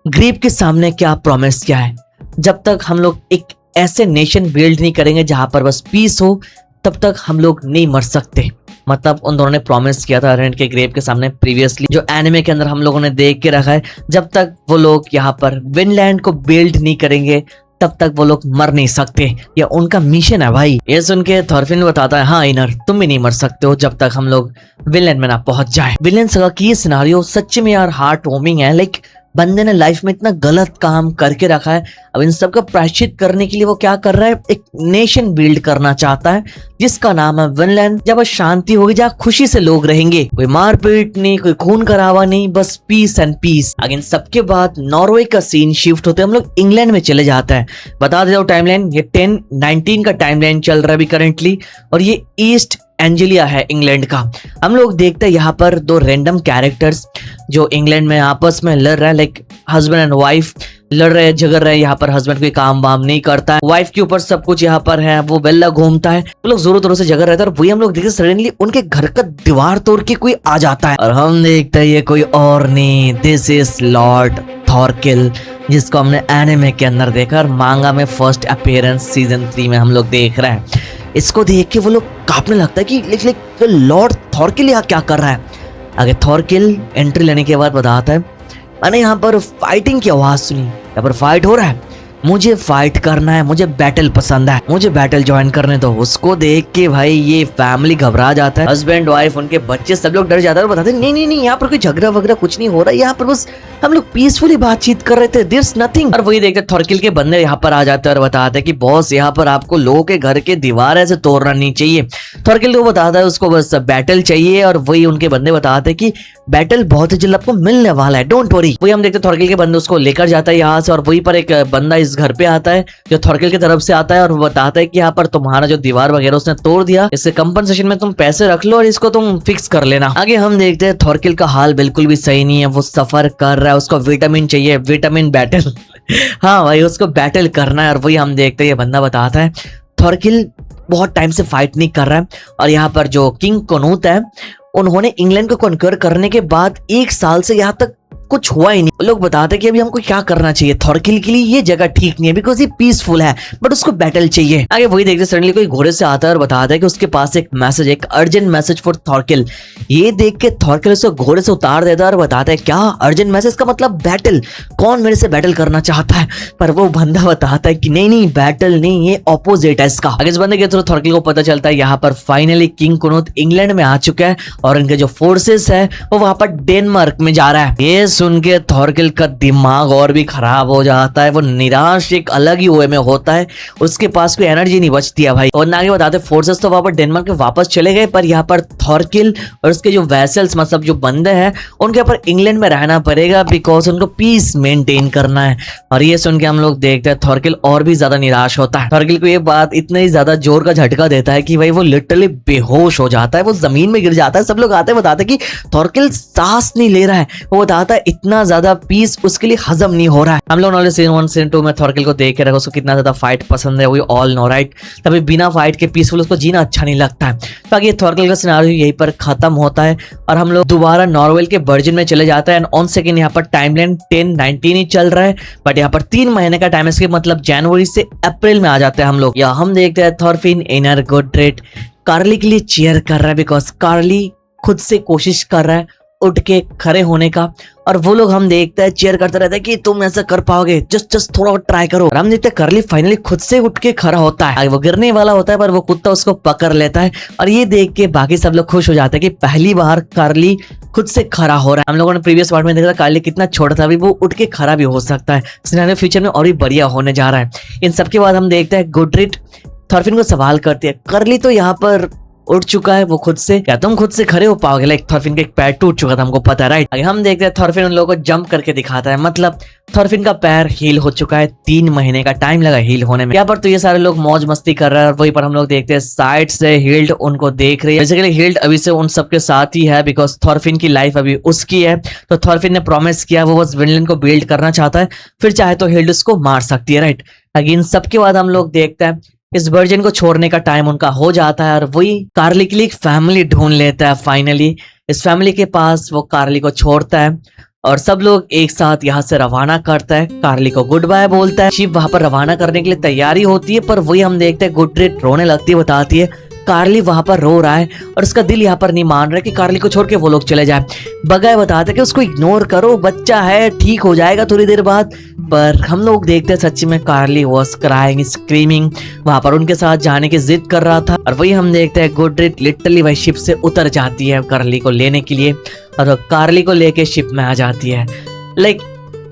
ग्रीव के सामने क्या प्रॉमिस किया है, जब तक हम लोग एक ऐसे नेशन बिल्ड नहीं करेंगे जहां पर बस पीस हो तब तक हम लोग नहीं मर सकते। मतलब उन दोनों ने प्रॉमिस किया था अरहेंट के ग्रेव के सामने प्रीवियसली, जो एनिमे के अंदर हम लोगों ने देख के रखा है, जब तक वो लोग यहाँ पर विनलैंड को बिल्ड नहीं करेंगे तब तक वो लोग मर नहीं सकते, या उनका मिशन है भाई। ये सुन के थॉरफिन बताता है हाँ इनर तुम भी नहीं मर सकते हो जब तक हम लोग विनलैंड में ना पहुंच जाए। विनलैंड सगा की ये सिनारियो सच्ची में यार हार्ट वार्मिंग है। लाइक बंदे ने लाइफ में इतना गलत काम करके रखा है, अब इन सब का प्रायश्चित करने के लिए वो क्या कर रहा है, एक नेशन बिल्ड करना चाहता है जिसका नाम है विनलैंड। जब शांति होगी जहाँ खुशी से लोग रहेंगे, कोई मारपीट नहीं, कोई खून करावा नहीं, बस पीस एंड पीस। अगेन सबके बाद नॉर्वे का सीन शिफ्ट होते हम लोग इंग्लैंड में चले जाता है। बता दे टाइमलाइन ये 1019 का टाइमलाइन चल रहा है अभी करंटली, और ये ईस्ट एंजेलिया है इंग्लैंड का। हम लोग देखते हैं यहाँ पर 2 रैंडम कैरेक्टर्स जो इंग्लैंड में आपस में लड़ रहा है, लाइक हस्बैंड एंड वाइफ लड़ रहे हैं, झगड़ रहे हैं। यहाँ पर हस्बैंड कोई काम वाम नहीं करता है, वाइफ के ऊपर सब कुछ यहाँ पर है, वो बेल्ला घूमता है, वो लोग जोरों तोरों से झगड़ रहे थे। और वही हम लोग देखते सडनली उनके घर का दीवार तोड़ के कोई आ जाता है और हम देखते हैं ये कोई और नहीं, दिस इज लॉर्ड थॉरकिल, जिसको हमने एनिमे के अंदर देखा और मांगा में फर्स्ट अपीयरेंस सीजन 3 में हम लोग देख रहे हैं। इसको देख के वो लोग कांपने लगता है कि लॉर्ड थॉरकिल यहाँ क्या कर रहा है। आगे थॉरकिल एंट्री लेने के बाद बताता है मैंने यहाँ पर फाइटिंग की आवाज सुनी, यहाँ पर फाइट हो रहा है, मुझे फाइट करना है, मुझे बैटल पसंद है, मुझे बैटल ज्वाइन करने दो। उसको देख के भाई ये फैमिली घबरा जाता है, हस्बैंड वाइफ उनके बच्चे सब लोग डर जाते हैं और बताते हैं नहीं यहाँ पर कोई झगड़ा वगैरह कुछ नहीं हो रहा है, यहाँ पर बस हम लोग पीसफुली बातचीत कर रहे थे, देयर्स नथिंग। और वही देखते थॉरकिल के बंदे यहाँ पर आ जाते हैं और बताते हैं कि बॉस यहाँ पर आपको लोगों के घर के दीवार ऐसे तोड़ना नहीं चाहिए। थॉरकिल को बताता है उसको बस बैटल चाहिए, और वही उनके बंदे बताते हैं कि बैटल बहुत ही जल्द आपको मिलने वाला है, डोंट वरी। वही हम देखते थॉरकिल के बंदे उसको लेकर जाता है यहाँ से, और वहीं पर एक बंदा इस घर पे आता है जो थॉरकिल की तरफ से आता है और बताता है कि यहाँ पर तुम्हारा जो दीवार वगैरह उसने तोड़ दिया, इसके कंपनसेशन में तुम पैसे रख लो और इसको तुम फिक्स कर लेना। आगे हम देखते हैं थॉरकिल का हाल बिल्कुल भी सही नहीं है, वो सफर कर रहा है, उसको विटामिन चाहिए, विटामिन बैटल हाँ भाई उसको बैटल करना है। और वही हम देखते हैं ये बंदा बताता है थॉरकिल बहुत टाइम से फाइट नहीं कर रहा है, और यहाँ पर जो किंग कनूत है उन्होंने इंग्लैंड को कॉन्कर करने के बाद 1 साल से यहाँ तक कुछ हुआ ही नहीं। लोग बताते हैं कि अभी हमको क्या करना चाहिए, थॉरकिल के लिए ये जगह ठीक नहीं है बिकॉज ये पीसफुल है, बट उसको बैटल चाहिए। आगे वही देखते सडनली कोई घोड़े से आता है और बताता है कि उसके पास एक मैसेज, एक अर्जेंट मैसेज फॉर थॉरकिल। ये देख के थॉरकिल उसको घोड़े से उतार देता है और बताता है क्या अर्जेंट मैसेज का मतलब बैटल, कौन मेरे से बैटल करना चाहता है। पर वो बंदा बताता है कि नहीं बैटल नहीं, ये ऑपोजिट है इसका। आगे इस बंदे के थ्रू थॉरकिल को पता चलता है यहाँ पर फाइनली किंग कनूत इंग्लैंड में आ चुका है और इनके जो फोर्सेस है वो वहां पर डेनमार्क में जा रहा है। ये सुन के थॉरकिल का दिमाग और भी खराब हो जाता है। वो निराश एक अलग ही वे में होता है, उसके पास कोई एनर्जी नहीं बचती है भाई। और ना आगे बताते फोर्सेस तो वहां पर डेनमार्क के वापस चले गए, पर यहाँ पर थॉरकिल और उसके जो वेसल्स मतलब जो बंदे हैं उनके ऊपर इंग्लैंड में रहना पड़ेगा, बिकॉज उनको पीस मेंटेन करना है। और ये सुन के हम लोग देखते हैं थॉरकिल और भी ज्यादा निराश होता है। थॉरकिल को ये बात इतना ही ज्यादा जोर का झटका देता है कि भाई वो लिटरली बेहोश हो जाता है, वो जमीन में गिर जाता है। सब लोग आते हैं बताते कि थॉरकिल सांस नहीं ले रहा है। वो बताता है इतना ज्यादा पीस उसके लिए हजम नहीं हो रहा है। हम लोग नॉलेज सीजन 1 सीजन 2 में थॉरकिल को देख के रखा, उसको कितना ज्यादा फाइट पसंद है, वो ऑल नो राइट। तभी बिना फाइट के पीसफुल उसको जीना अच्छा नहीं लगता है। तो आगे थॉरकिल का सिनेरियो यहीं पर खत्म होता है और हम लोग दोबारा नॉर्वेल के वर्जन में चले जाते हैं। एंड ऑन सेकंड यहाँ पर टाइमलाइन 1019 ही चल रहा है, बट यहाँ पर 3 महीने का टाइम है, मतलब जनवरी से अप्रैल में आ जाते हैं हम लोग। या हम देखते हैं थॉरफिन इनर गुड्रेट कार्ली के लिए चीयर कर रहा है, बिकॉज कार्ली खुद से कोशिश कर रहा है उठ के खड़े होने का। और वो लोग हम देखते हैं चेयर करते रहते हैं कि तुम ऐसा कर पाओगे, जस्ट थोड़ा ट्राई करो। और हम देखते हैं करली फाइनली खुद से उठ के खड़ा होता है। वो गिरने वाला होता है पर वो कुत्ता उसको पकड़ लेता है। और ये देख के बाकी सब लोग खुश हो जाते हैं कि पहली बार कार्ली खुद से खड़ा हो रहा है। हम लोगों ने प्रीवियस पार्ट में देखा था कार्ली कितना छोटा था, अभी वो उठ के खड़ा भी हो सकता है। सिनेरियो फ्यूचर में और भी बढ़िया होने जा रहा है। इन सबके बाद हम देखते हैं गुडरिट थॉरफिन को सवाल करती है, करली तो यहाँ पर उठ चुका है वो खुद से, क्या तुम खुद से खड़े हो पाओगे? लाइक थॉरफिन का एक पैर टूट चुका था, हमको पता है राइट। आगे हम देखते हैं थॉरफिन उन लोगों को जंप करके दिखाता है, मतलब थॉरफिन का पैर हील हो चुका है। 3 महीने का टाइम लगा हील होने में। यहाँ पर तो ये सारे लोग मौज मस्ती कर रहे हैं और वहीं पर हम लोग देखते हैं साइड से हिल्ड उनको देख रही है। बेसिकली हिल्ड अभी से उन सबके साथ ही है, बिकॉज थॉरफिन की लाइफ अभी उसकी है। तो थॉरफिन ने प्रॉमिस किया वो बस विनलैंड को बिल्ड करना चाहता है, फिर चाहे तो हिल्ड उसको मार सकती है राइट। आगे इन सबके बाद हम लोग देखते हैं इस वर्जन को छोड़ने का टाइम उनका हो जाता है और वही कार्ली के लिए एक फैमिली ढूंढ लेता है। फाइनली इस फैमिली के पास वो कार्ली को छोड़ता है और सब लोग एक साथ यहाँ से रवाना करता है। कार्ली को गुड बाय बोलता है। शिव वहां पर रवाना करने के लिए तैयारी होती है, पर वही हम देखते हैं गुडरिट रोने लगती है, बताती है कार्ली वहां पर रो रहा है और उसका दिल यहाँ पर नहीं मान रहा है कि कार्ली को छोड़ के वो लोग चले जाए। बगाए बताते कि उसको इग्नोर करो, बच्चा है, ठीक हो जाएगा थोड़ी देर बाद। पर हम लोग देखते हैं सच्ची में कार्ली वॉज क्राइंग स्क्रीमिंग, वहां पर उनके साथ जाने की जिद कर रहा था। और वही हम देखते हैं गुडरिट लिटरली वही शिप से उतर जाती है कार्ली को लेने के लिए और वो कार्ली को लेके शिप में आ जाती है। लाइक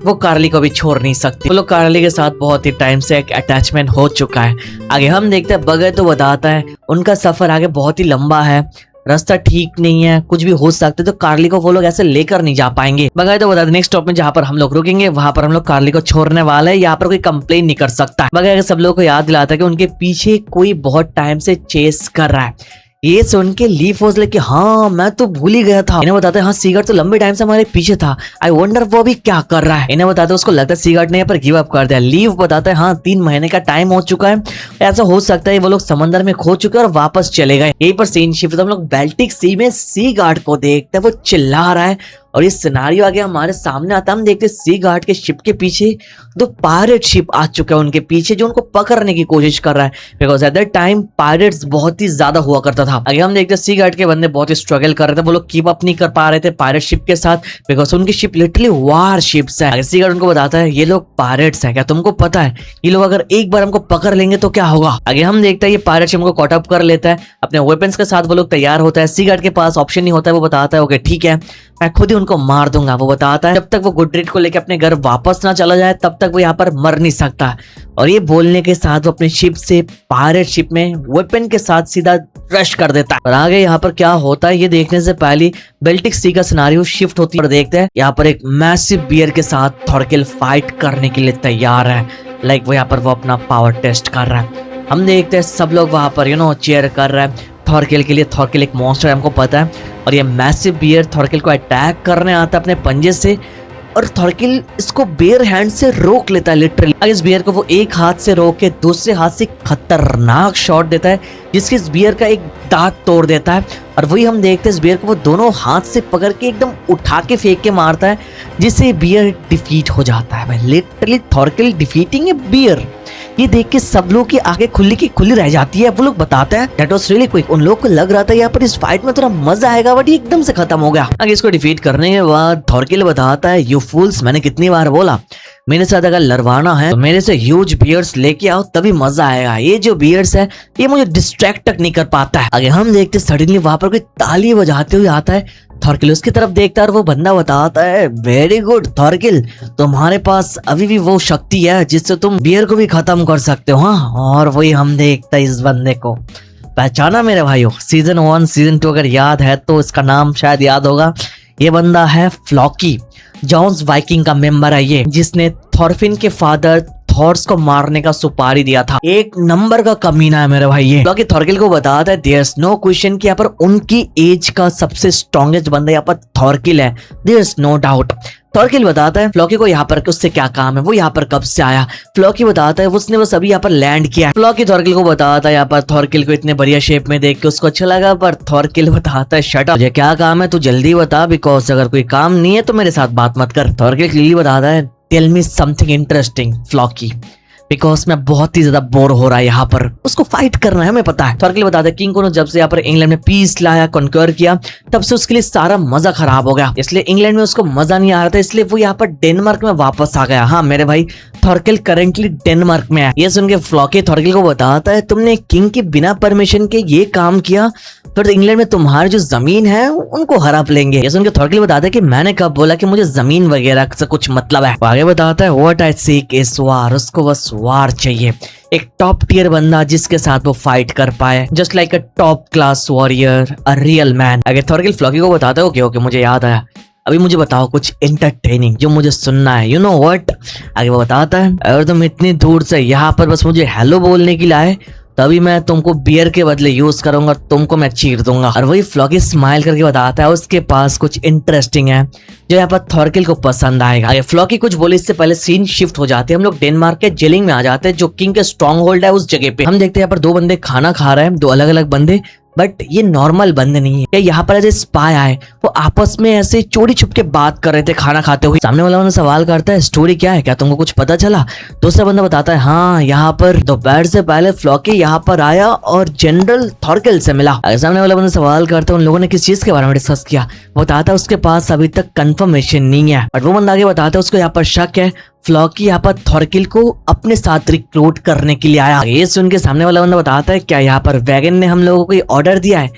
वो कार्ली को भी छोड़ नहीं सकती। वो लोग कार्ली के साथ बहुत ही टाइम से एक अटैचमेंट हो चुका है। आगे हम देखते हैं बगैर तो बताता है उनका सफर आगे बहुत ही लंबा है, रास्ता ठीक नहीं है, कुछ भी हो सकता है, तो कार्ली को वो लोग ऐसे लेकर नहीं जा पाएंगे। बगैर तो बता दें नेक्स्ट स्टॉप में जहाँ पर हम लोग रुकेंगे वहां पर हम लोग कार्ली को छोड़ने वाले हैं। यहाँ पर कोई कंप्लेन नहीं कर सकता। बगैर सब लोगों को याद दिलाता है कि उनके पीछे कोई बहुत टाइम से चेस कर रहा है। ये सुन के लीफ वॉज लाइक हाँ मैं तो भूल ही गया था। इन्हें बताते हैं हाँ सीगार्ड तो लंबे टाइम से हमारे पीछे था, आई वंडर वो अभी क्या कर रहा है। इन्हें बताते हैं उसको लगता है सीगार्ड ने यहाँ पर गिव अप कर दिया। लीफ बताता है हाँ 3 महीने का टाइम हो चुका है, ऐसा हो सकता है वो लोग समंदर में खो चुके हैं और वापस चले गए। यहीं पर सीन शिफ्ट हम लोग बेल्टिक सी में सीगार्ड को देखते हैं, वो चिल्ला रहा है और ये सिनारियो आगे हमारे सामने आता है। हम देखते हैं सी गार्ड के शिप के पीछे 2 पायरेट शिप आ चुका है उनके पीछे, जो उनको पकड़ने की कोशिश कर रहा है, because at that time pirates बहुत ही ज्यादा हुआ करता था। आगे हम देखते हैं सी गार्ड के बंदे बहुत ही स्ट्रगल कर रहे थे, वो लोग कीप अप नहीं कर पा रहे थे पायरेट शिप के साथ, बिकॉज उनकी शिप लिटरली वार शिप्स है। सी गार्ड उनको बताता है ये लोग पायरेट्स है, क्या तुमको पता है ये लोग अगर एक बार हमको पकड़ लेंगे तो क्या होगा। आगे हम देखते हैं ये पायरेट शिप को कॉट अप कर लेता है, अपने वेपन्स के साथ वो लोग तैयार होता है। सी गार्ड के पास ऑप्शन नहीं होता है, वो बताता है ओके ठीक है मैं खुद ही उनको मार दूंगा। वो बताता है जब तक वो गुडरिट को लेकर अपने घर वापस ना चला जाए तब तक वो यहाँ पर मर नहीं सकता। और ये बोलने के साथ वो अपने शिप से पायरेट शिप में वेपन के साथ सीधा रश कर देता है। और आगे यहाँ पर क्या होता है ये देखने से पहले बेल्टिक सी का सिनारियो शिफ्ट होती है और देखते हैं यहाँ पर एक मैसिव बियर के साथ थॉरकिल फाइट करने के लिए तैयार है। लाइक वो यहाँ पर वो अपना पावर टेस्ट कर रहा है। हम देखते हैं सब लोग वहां पर चीयर कर रहा है थॉरकिल के लिए। थॉरकिल एक मॉन्स्टर है हमको पता है, और ये मैसिव बियर थॉरकिल को अटैक करने आता है अपने पंजे से, और थॉरकिल इसको बेयर हैंड से रोक लेता है लिटरली। इस बियर को वो एक हाथ से रोक के दूसरे हाथ से खतरनाक शॉट देता है, जिसके इस बियर का एक दांत तोड़ देता है। और वही हम देखते हैं इस बियर को वो दोनों हाथ से पकड़ के एकदम उठा के फेंक के मारता है, जिससे बियर डिफीट हो जाता है। भाई लिटरली थॉरकिल डिफीटिंग ए बियर, ये देख के सब लोग की आंखें खुली की खुली रह जाती है। वो लोग बताते हैं दैट वाज रियली क्विक। उन लोग को लग रहा था यहाँ पर इस फाइट में थोड़ा मजा आएगा, बट ये एकदम से खत्म हो गया। आगे इसको डिफीट करने के बाद थॉरकिल बताता है यू फूल्स, मैंने कितनी बार बोला मेरे साथ अगर लड़वाना है तो मेरे से ह्यूज बियर्ड्स लेके आओ तभी मजा आएगा। ये जो बियर्ड्स है ये मुझे डिस्ट्रैक्ट तक नहीं कर पाता है। आगे हम देखते सडनली वहां पर कोई ताली बजाते हुए आता है थॉरकिल उसकी तरफ देखता है और वो बंदा बताता है, वेरी गुड थॉरकिल, तुम्हारे पास अभी भी वो शक्ति है जिससे तुम बियर को भी खत्म कर सकते हो। हाँ, और वही हम देखते हैं इस बंदे को। पहचाना मेरे भाइयों, सीजन 1 सीजन 2 अगर याद है तो इसका नाम शायद याद होगा। ये बंदा है फ्लॉकी, जॉन्स वाइकिंग का मेंबर है ये, जिसने थॉरफिन के फादर थॉर्स को मारने का सुपारी दिया था। एक नंबर का कमीना है मेरे भाई ये। फ्लॉकी थॉरकिल को बताता है, देयर्स नो क्वेश्चन कि यहाँ पर उनकी एज का सबसे स्ट्रॉन्गेस्ट बंदा यहाँ पर थॉरकिल है, देयर्स नो डाउट। थॉरकिल बताता है फ्लॉकी को यहाँ पर कि उससे क्या काम है, वो यहाँ पर कब से आया। फ्लॉकी बताता है उसने बस अभी यहाँ पर लैंड किया है। फ्लॉकी थॉरकिल को बताता है यहाँ पर थॉरकिल को इतने बढ़िया शेप में देख के उसको अच्छा लगा, पर थॉरकिल बताता है, शट अप, मुझे क्या काम है तू जल्दी बता, बिकॉज अगर कोई काम नहीं है तो मेरे साथ बात मत कर। थॉरकिल क्लियरली बताता है, tell me something interesting Floki, because मैं बहुत ही ज्यादा बोर हो रहा है यहाँ पर, उसको फाइट करना है हमें पता है। थॉरकिल बताता है किंग को जब से यहाँ पर इंग्लैंड में पीस लाया, कॉन्क्वर किया, तब से उसके लिए सारा मजा खराब हो गया, इसलिए इंग्लैंड में उसको मजा नहीं आ रहा था, इसलिए वो यहाँ पर डेनमार्क में वापस आ गया। हाँ मेरे भाई, थॉरकिल करेंटली डेनमार्क में है। ये सुन के फ्लॉकी थॉरकिल को बताता है, तुमने किंग के बिना परमिशन के ये काम किया, फिर इंग्लैंड में तुम्हारी जो जमीन है उनको हड़प लेंगे। ये सुन के थॉरकिल बताता है कि मैंने कब बोला कि मुझे जमीन वगैरह से कुछ मतलब है। आगे बताता है, व्हाट आई सीक इज वार, उसको बस वार चाहिए, एक टॉप टियर बंदा जिसके साथ वो फाइट कर पाए, just like a top class warrior, a real man. अगर थॉरकिल फ्लॉकी को बताता है, ओके ओके मुझे याद आया, अभी मुझे बताओ कुछ इंटरटेनिंग जो मुझे सुनना है, यू नो व्हाट। आगे वो बताता है, अगर तुम इतनी दूर से यहाँ पर बस मुझे हेलो बोलने के लिए आए, तभी मैं तुमको बियर के बदले यूज करूंगा, तुमको मैं चीर दूंगा। और वही फ्लॉकी स्माइल करके बताता है उसके पास कुछ इंटरेस्टिंग है जो यहाँ पर थॉरकिल को पसंद आएगा। अगर फ्लॉकी कुछ बोले इससे पहले सीन शिफ्ट हो जाते हैं, हम लोग डेनमार्क के जेलिंग में आ जाते हैं, जो किंग के स्ट्रॉन्ग होल्ड है उस जगह पे। हम देखते हैं यहाँ पर दो बंदे खाना खा रहे हैं, दो अलग अलग बंदे, बट ये नॉर्मल बंदे नहीं है। यहाँ पर ऐसे स्पाई आए, वो आपस में ऐसे चोरी छुप के बात कर रहे थे खाना खाते हुए। सामने वाला बंदा सवाल करता है, स्टोरी क्या है, क्या तुमको कुछ पता चला। दूसरा बंदा बताता है, हाँ यहाँ पर दोपहर से पहले फ्लॉकी यहाँ पर आया और जनरल थॉरकिल से मिला। सामने वाला बंदा सवाल करता है, उन लोगों ने किस चीज के बारे में डिस्कस किया। बताता है उसके पास अभी तक कंफर्मेशन नहीं है, बट वो बंदा आगे बताता है उसको यहाँ पर शक है फ्लॉकी यहाँ पर थॉरकिल को अपने साथ रिक्रूट करने के लिए आया। ये सुन के सामने वाला बंदा बताता है, क्या यहाँ पर वैगन ने हम लोगों को ऑर्डर दिया है।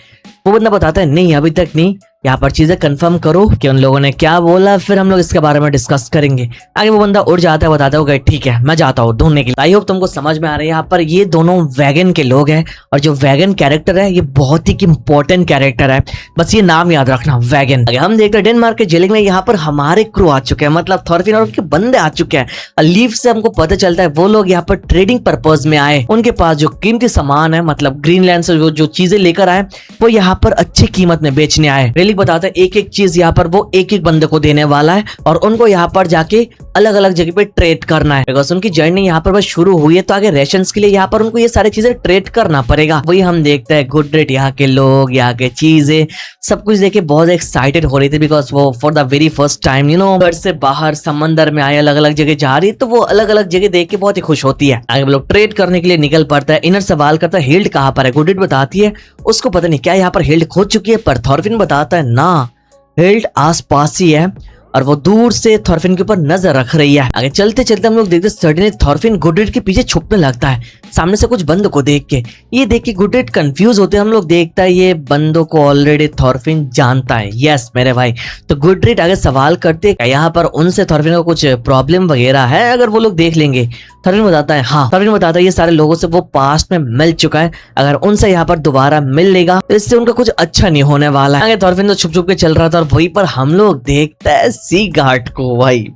वो बंदा बताता है, नहीं अभी तक नहीं, यहाँ पर चीजें कंफर्म करो कि उन लोगों ने क्या बोला, फिर हम लोग इसके बारे में डिस्कस करेंगे। आगे वो बंदा उड़ जाता है, बताता है ठीक है मैं जाता हूँ ढूंढने के लिए। आई होप तुमको समझ में आ रहा है, यहाँ पर ये दोनों वैगन के लोग हैं, और जो वैगन कैरेक्टर है ये बहुत ही इंपॉर्टेंट कैरेक्टर है, बस ये नाम याद रखना, वैगन। आगे हम देखते हैं डेनमार्क के जेलिंग में यहाँ पर हमारे क्रू आ चुके हैं, मतलब थॉरफिन और उनके बंदे आ चुके हैं। लीव से हमको पता चलता है वो लोग यहाँ पर ट्रेडिंग पर्पज में आए, उनके पास जो कीमती सामान है, मतलब ग्रीनलैंड से जो चीजें लेकर आए वो यहाँ पर अच्छी कीमत में बेचने आए। रेलिक बताता है एक एक चीज यहाँ पर वो एक एक बंदे को देने वाला है, और उनको यहाँ पर जाके अलग अलग जगह पे ट्रेड करना है, बिकॉज उनकी जर्नी यहाँ पर बस शुरू हुई है, तो आगे रेशंस के लिए यहाँ पर उनको ये सारी चीजें ट्रेड करना पड़ेगा। वही हम देखते हैं गुड रेट, यहाँ के लोग, यहाँ के चीजें, सब कुछ देखे बहुत एक्साइटेड हो रही थी, बिकॉज वो for the very first time you know घर से बाहर समंदर में आए, अलग अलग जगह जा रही है, तो वो अलग अलग जगह देख के बहुत ही खुश होती है। आगे वो लोग ट्रेड करने के लिए निकल पड़ता है। इनर सवाल करता है हिल्ड कहाँ पर है, गुड रेट बताती है उसको पता नहीं क्या यहाँ पर हिल्ड खो चुकी है, पर थॉरफिन बताता है ना हिल्ड आस पास ही है, और वो दूर से थॉरफिन के ऊपर नजर रख रही है। आगे चलते चलते हम लोग देखते सडनली थॉरफिन गुडरेट के पीछे छुपने लगता है, सामने से कुछ बंदों को देख के। ये देख के गुडरेट कंफ्यूज होते हैं, हम लोग देखता है ये बंदों को ऑलरेडी थॉरफिन जानता है। यस मेरे भाई, तो गुडरेट आगे सवाल करते यहाँ पर उनसे थॉरफिन को कुछ प्रॉब्लम वगैरह है, अगर वो लोग देख लेंगे। थॉरफिन बताता है हाँ, थॉरफिन बताता है ये सारे लोगों से वो पास्ट में मिल चुका है, अगर उनसे यहाँ पर दोबारा मिल लेगा तो इससे उनका कुछ अच्छा नहीं होने वाला है। आगे थॉरफिन तो छुप छुप के चल रहा था, और वहीं पर हम लोग देखते हैं सी गार्ड को। भाई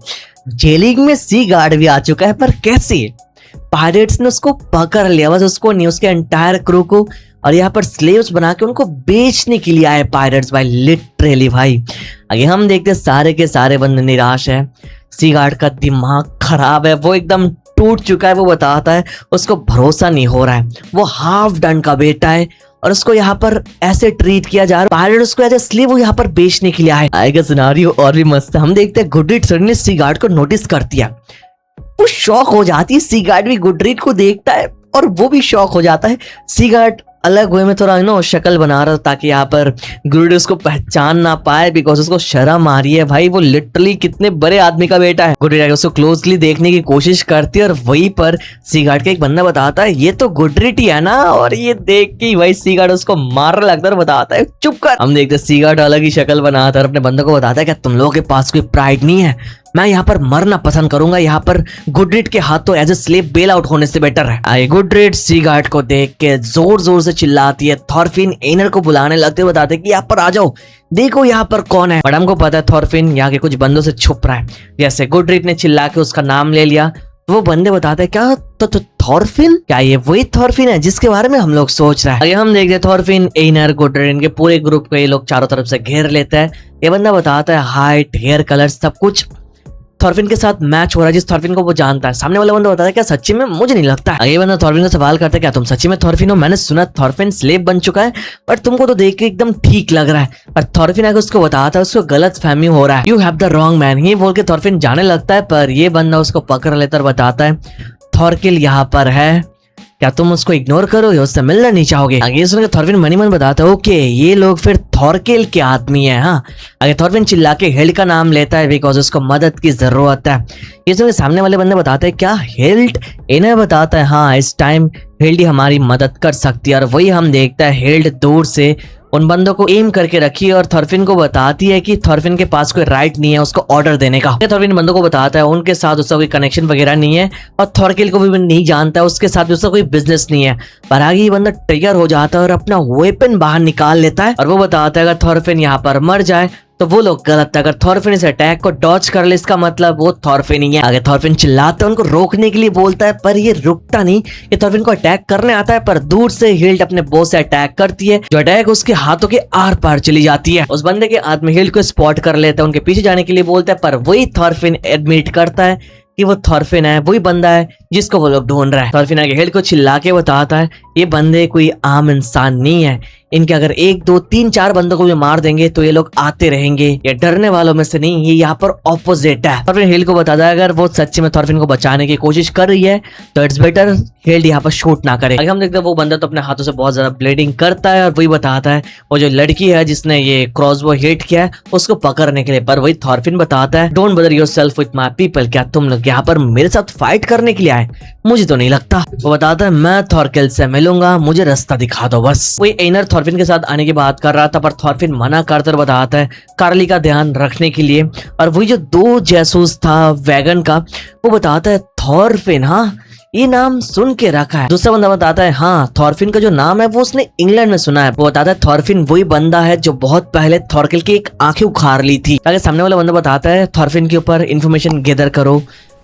जेलिंग में सी गार्ड भी आ चुका है, पर कैसे? पायरेट्स ने उसको पकड़ लिया, बस उसको नहीं, उसके एंटायर क्रू को, और यहाँ पर स्लेव्स बना के उनको बेचने के लिए आए पायरेट्स भाई, लिटरली भाई। आगे हम देखते सारे के सारे बंदे निराश है, सी गार्ड का दिमाग खराब है, वो एकदम टूट चुका है। वो बताता है उसको भरोसा नहीं हो रहा है, वो हाफ डन का बेटा है, और उसको यहाँ पर ऐसे ट्रीट किया जा रहा है, पायरेट उसको एज ए स्लेव यहाँ पर बेचने के लिए आए। आएगा सिनारियो और भी मस्त है। हम देखते हैं गुडरीड सडनली सी गार्ड को नोटिस करती है, वो शॉक हो जाती है। सी गार्ड भी गुडरीड को देखता है और वो भी शॉक हो जाता है। सी गार्ड अलग वे में थोड़ा शक्ल बना रहा था ताकि यहाँ पर गुरुडी उसको पहचान ना पाए, बिकॉज उसको शर्म आ रही है भाई, वो लिटरली कितने बड़े आदमी का बेटा है। गुडरी उसको क्लोजली देखने की कोशिश करती है और वहीं पर सी गार्ड का एक बंदा बताता है ये तो गुडरिटी है ना, और ये देख के भाई सी गार्ड उसको मारने लगता है और बताता है चुप कर। हम देखते हैं सी गार्ड अलग ही शक्ल बनाता है और अपने बंदों को बताता है कि तुम लोगों के पास कोई प्राइड नहीं है, मैं यहाँ पर मरना पसंद करूंगा, यहाँ पर गुडरिट के हाथों as a slave bail out होने से बेटर है। आई गुडरिट सी गार्ड को देख के जोर जोर से चिल्लाती है, थॉरफिन एनर को बुलाने लगते बताते कि यहाँ पर आ जाओ, देखो यहाँ पर कौन है। बट हमको पता है थॉरफिन यहाँ के कुछ बंदों से छुप रहा है। जैसे गुडरिट ने चिल्ला के उसका नाम ले लिया, वो बंदे बताते हैं क्या तो थॉरफिन, क्या ये वही थॉरफिन है जिसके बारे में हम लोग सोच रहे हैं। आगे हम देखते हैं थॉरफिन एनर गुडरिट इनके पूरे ग्रुप को ये लोग चारों तरफ से घेर लेते हैं। ये बंदा बताता है हाइट हेयर कलर सब कुछ थॉरफिन के साथ मैच हो रहा है, जिस थॉरफिन को वो जानता है। सामने वाला बंदा बताता है क्या सच्ची में, मुझे नहीं लगता है। ये बंदा थॉरफिन का सवाल करता है क्या तुम सच्ची में थॉरफिन हो, मैंने सुना थॉरफिन स्लेव बन चुका है पर तुमको तो देख के एकदम ठीक लग रहा है। पर थॉरफिन आगे उसको बताता है उसको गलत फहमी हो रहा है, you have the wrong man, ये बोल के थॉरफिन जाने लगता है। पर ये बंदा उसको पकड़ लेता और बताता है थॉरकिल यहाँ पर है, क्या तुम उसको इग्नोर करोगे, उससे मिलना नहीं चाहोगे। आगे सुनकर थॉरफिन मनी मन बताता है ओके ये लोग फिर थॉरकिल के आदमी है। हाँ आगे थॉरफिन चिल्ला के हिल्ड का नाम लेता है बिकॉज उसको मदद की जरूरत है। ये सुनकर सामने वाले बंदे बताते हैं क्या हिल्ड, इन्हें बताता है हाँ इस टाइम हिल्ड हमारी मदद कर सकती है। और वही हम देखता है हिल्ड दूर से उन बंदों को एम करके रखी है और थॉरफिन को बताती है कि थॉरफिन के पास कोई राइट नहीं है उसको ऑर्डर देने का। थॉरफिन बंदों को बताता है उनके साथ उसका कोई कनेक्शन वगैरह नहीं है और थॉरकिल को भी नहीं जानता है, उसके साथ उसका कोई बिजनेस नहीं है। पर आगे ये बंदा ट्रिगर हो जाता है और अपना वेपन बाहर निकाल लेता है और वो बताता है अगर थॉरफिन यहाँ पर मर जाए तो वो लोग गलत है, अगर थॉरफिन इस अटैक को डॉज कर ले इसका मतलब वो थॉरफिन ही है। आगे थॉरफिन चिल्लाता है उनको रोकने के लिए बोलता है पर ये रुकता नहीं, ये थॉरफिन को अटैक करने आता है पर दूर से हिल्ड अपने बो से अटैक करती है जो अटैक उसके हाथों के आर पार चली जाती है। उस बंदे के आदमी हिल्ड को स्पॉट कर लेता है, उनके पीछे जाने के लिए बोलता है पर वही थॉरफिन एडमिट करता है कि वो थॉरफिन है, वही बंदा है जिसको वो लोग ढूंढ रहा है। थॉरफिन आगे हिल्ड को चिल्ला के बताता है ये बंदे कोई आम इंसान नहीं है, इनके अगर 1 2 3 4 बंदों को भी मार देंगे तो ये लोग आते रहेंगे, ये डरने वालों में से नहीं, ये यहाँ पर ऑपोजिट है। थॉरफिन हिल्ड को बताता है अगर वो सच्ची में थॉरफिन को बचाने की कोशिश कर रही है तो इट्स बेटर हिल्ड यहाँ पर शूट ना करे। आगे हम देखते हैं वो बंदा तो अपने हाथों से बहुत ज्यादा ब्लीडिंग करता है और वही बताता है वो जो लड़की है जिसने ये क्रॉसबो हिट किया है उसको पकड़ने के लिए। पर वही थॉरफिन बताता है डोंट बदर योरसेल्फ विद माय पीपल, क्या तुम लोग यहाँ पर मेरे साथ फाइट करने के लिए आए, मुझे तो नहीं लगता। वो बताता है मैं थॉरकिल से मिलूंगा, मुझे रास्ता दिखा दो बस। वही एनर थॉरफिन के साथ आने की बात कर रहा था पर थॉरफिन मना करते बताता है कार्ली का ध्यान रखने के लिए। और वही जो 2 जासूस था वैगन का वो बताता है थॉरफिन, हाँ ये नाम सुन के रखा है। दूसरा बंदा बताता है हाँ थॉरफिन का जो नाम है वो उसने इंग्लैंड में सुना है। वो बताता है थॉरफिन वही बंदा है जो बहुत पहले थॉरकिल की एक आंखें उखाड़ ली थी। आगे सामने वाला बंदा बताता है थॉरफिन के ऊपर इंफॉर्मेशन गैदर करो,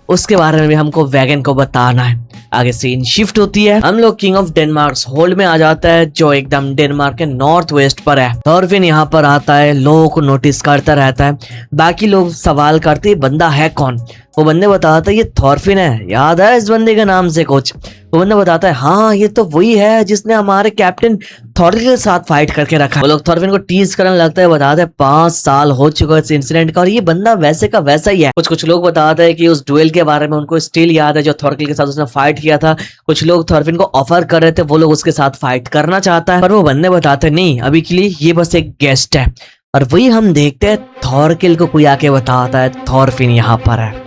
उसके बारे में भी हमको वैगन को बताना है। आगे सीन शिफ्ट होती है, हम लोग किंग ऑफ डेनमार्क होल्ड में आ जाता है जो एकदम डेनमार्क के नॉर्थ वेस्ट पर है। थॉरफिन यहाँ पर आता है, लोगों को नोटिस करता रहता है, बाकी लोग सवाल करते बंदा है कौन। वो बंदे बताता है ये थॉरफिन है, याद है इस बंदे के नाम से कुछ। वो बंदा बताता है हाँ ये तो वही है जिसने हमारे कैप्टन थॉरकिल के साथ फाइट करके रखा। वो लोग थॉरफिन को टीज करने लगता है, बताते हैं 5 साल हो चुका है इस इंसिडेंट का और ये बंदा वैसे का वैसा ही है। कुछ लोग बताते हैं कि उस डुएल के बारे में उनको स्टिल याद है जो थॉरकिल के साथ उसने फाइट किया था। कुछ लोग थॉरफिन को ऑफर कर रहे थे वो लोग उसके साथ फाइट करना चाहता है पर वो बंदे बताते नहीं अभी के लिए ये बस एक गेस्ट है। और वही हम देखते हैं थॉरकिल को कोई आके बताता है थॉरफिन यहाँ पर है।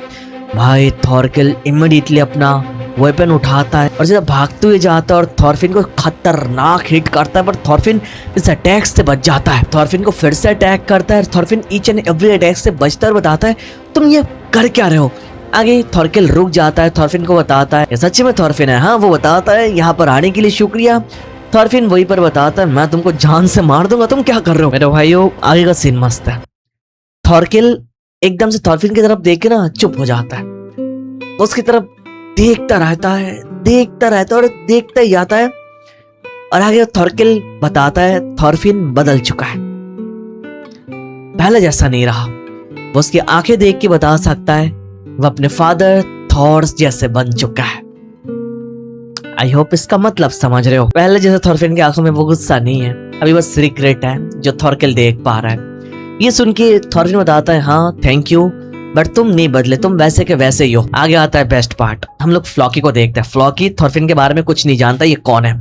भाई थॉरकिल इमीडिएटली अपना वेपन उठाता है और सीधा भागते हुए जाता है और थॉरफिन को खतरनाक हिट करता है पर थॉरफिन इस अटैक से बच जाता है। थॉरफिन को फिर से अटैक करता है, Thorfinn each and every attack से बचता है और बताता है तुम ये कर क्या रहे हो। आगे थॉरकिल रुक जाता है, थॉरफिन को बताता है सच्ची में थॉरफिन है, हाँ वो बताता है यहाँ पर आने के लिए शुक्रिया। थॉरफिन वही पर बताता है मैं तुमको जान से मार दूंगा, तुम क्या कर रहे हो। मेरे भाइयों आगे का सीन मस्त है। थॉरकिल एकदम से थॉरफिन की तरफ देख के ना चुप हो जाता है, उसकी तरफ देखता रहता है और देखता ही जाता है। और आगे थॉरकिल बताता है थॉरफिन बदल चुका है, पहले जैसा नहीं रहा। वो उसकी आंखें देख के बता सकता है वो अपने फादर थॉर्स जैसे बन चुका है। आई होप इसका मतलब समझ रहे हो। पहले जैसे थॉरफिन की आंखों में वो गुस्सा नहीं है, अभी बस रिग्रेट है जो थॉरकिल देख पा रहा है। ये सुन के थॉरफिन बताता है हाँ थैंक यू, बट तुम नहीं बदले, तुम वैसे के वैसे ही हो। आगे आता है बेस्ट पार्ट, हम लोग फ्लॉकी को देखते हैं। फ्लॉकी थॉरफिन के बारे में कुछ नहीं जानता, ये कौन है।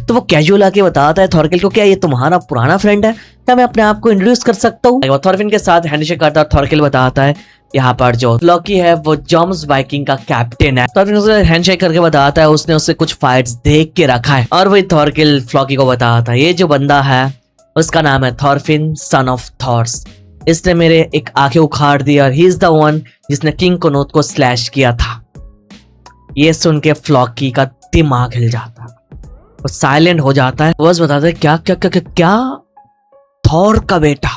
तो वो कैजुअल आके बताता है थॉरकिल को, क्या ये तुम्हारा पुराना फ्रेंड है, क्या मैं अपने आप को इंट्रोड्यूस कर सकता हूँ। वो थॉरफिन के साथ हैंडशेक करता है और थॉरकिल बताता है यहाँ पर जो फ्लॉकी है वो जॉम्स वाइकिंग का कैप्टन है। थॉरकिल उसे हैंडशेक करके बताता है उसने उससे कुछ फाइट्स देख के रखा है। और वही थॉरकिल फ्लॉकी को बताता है ये जो बंदा है उसका नाम है थॉरफिन सन ऑफ थॉर्स, इसने मेरे एक आंखें उखाड़ दी और ही इज द वन जिसने किंग कोनोथ को स्लैश किया था। ये सुन के फ्लॉकी का दिमाग हिल जाता है, वो साइलेंट हो जाता है। बस बताता है क्या क्या क्या क्या क्या थॉर का बेटा।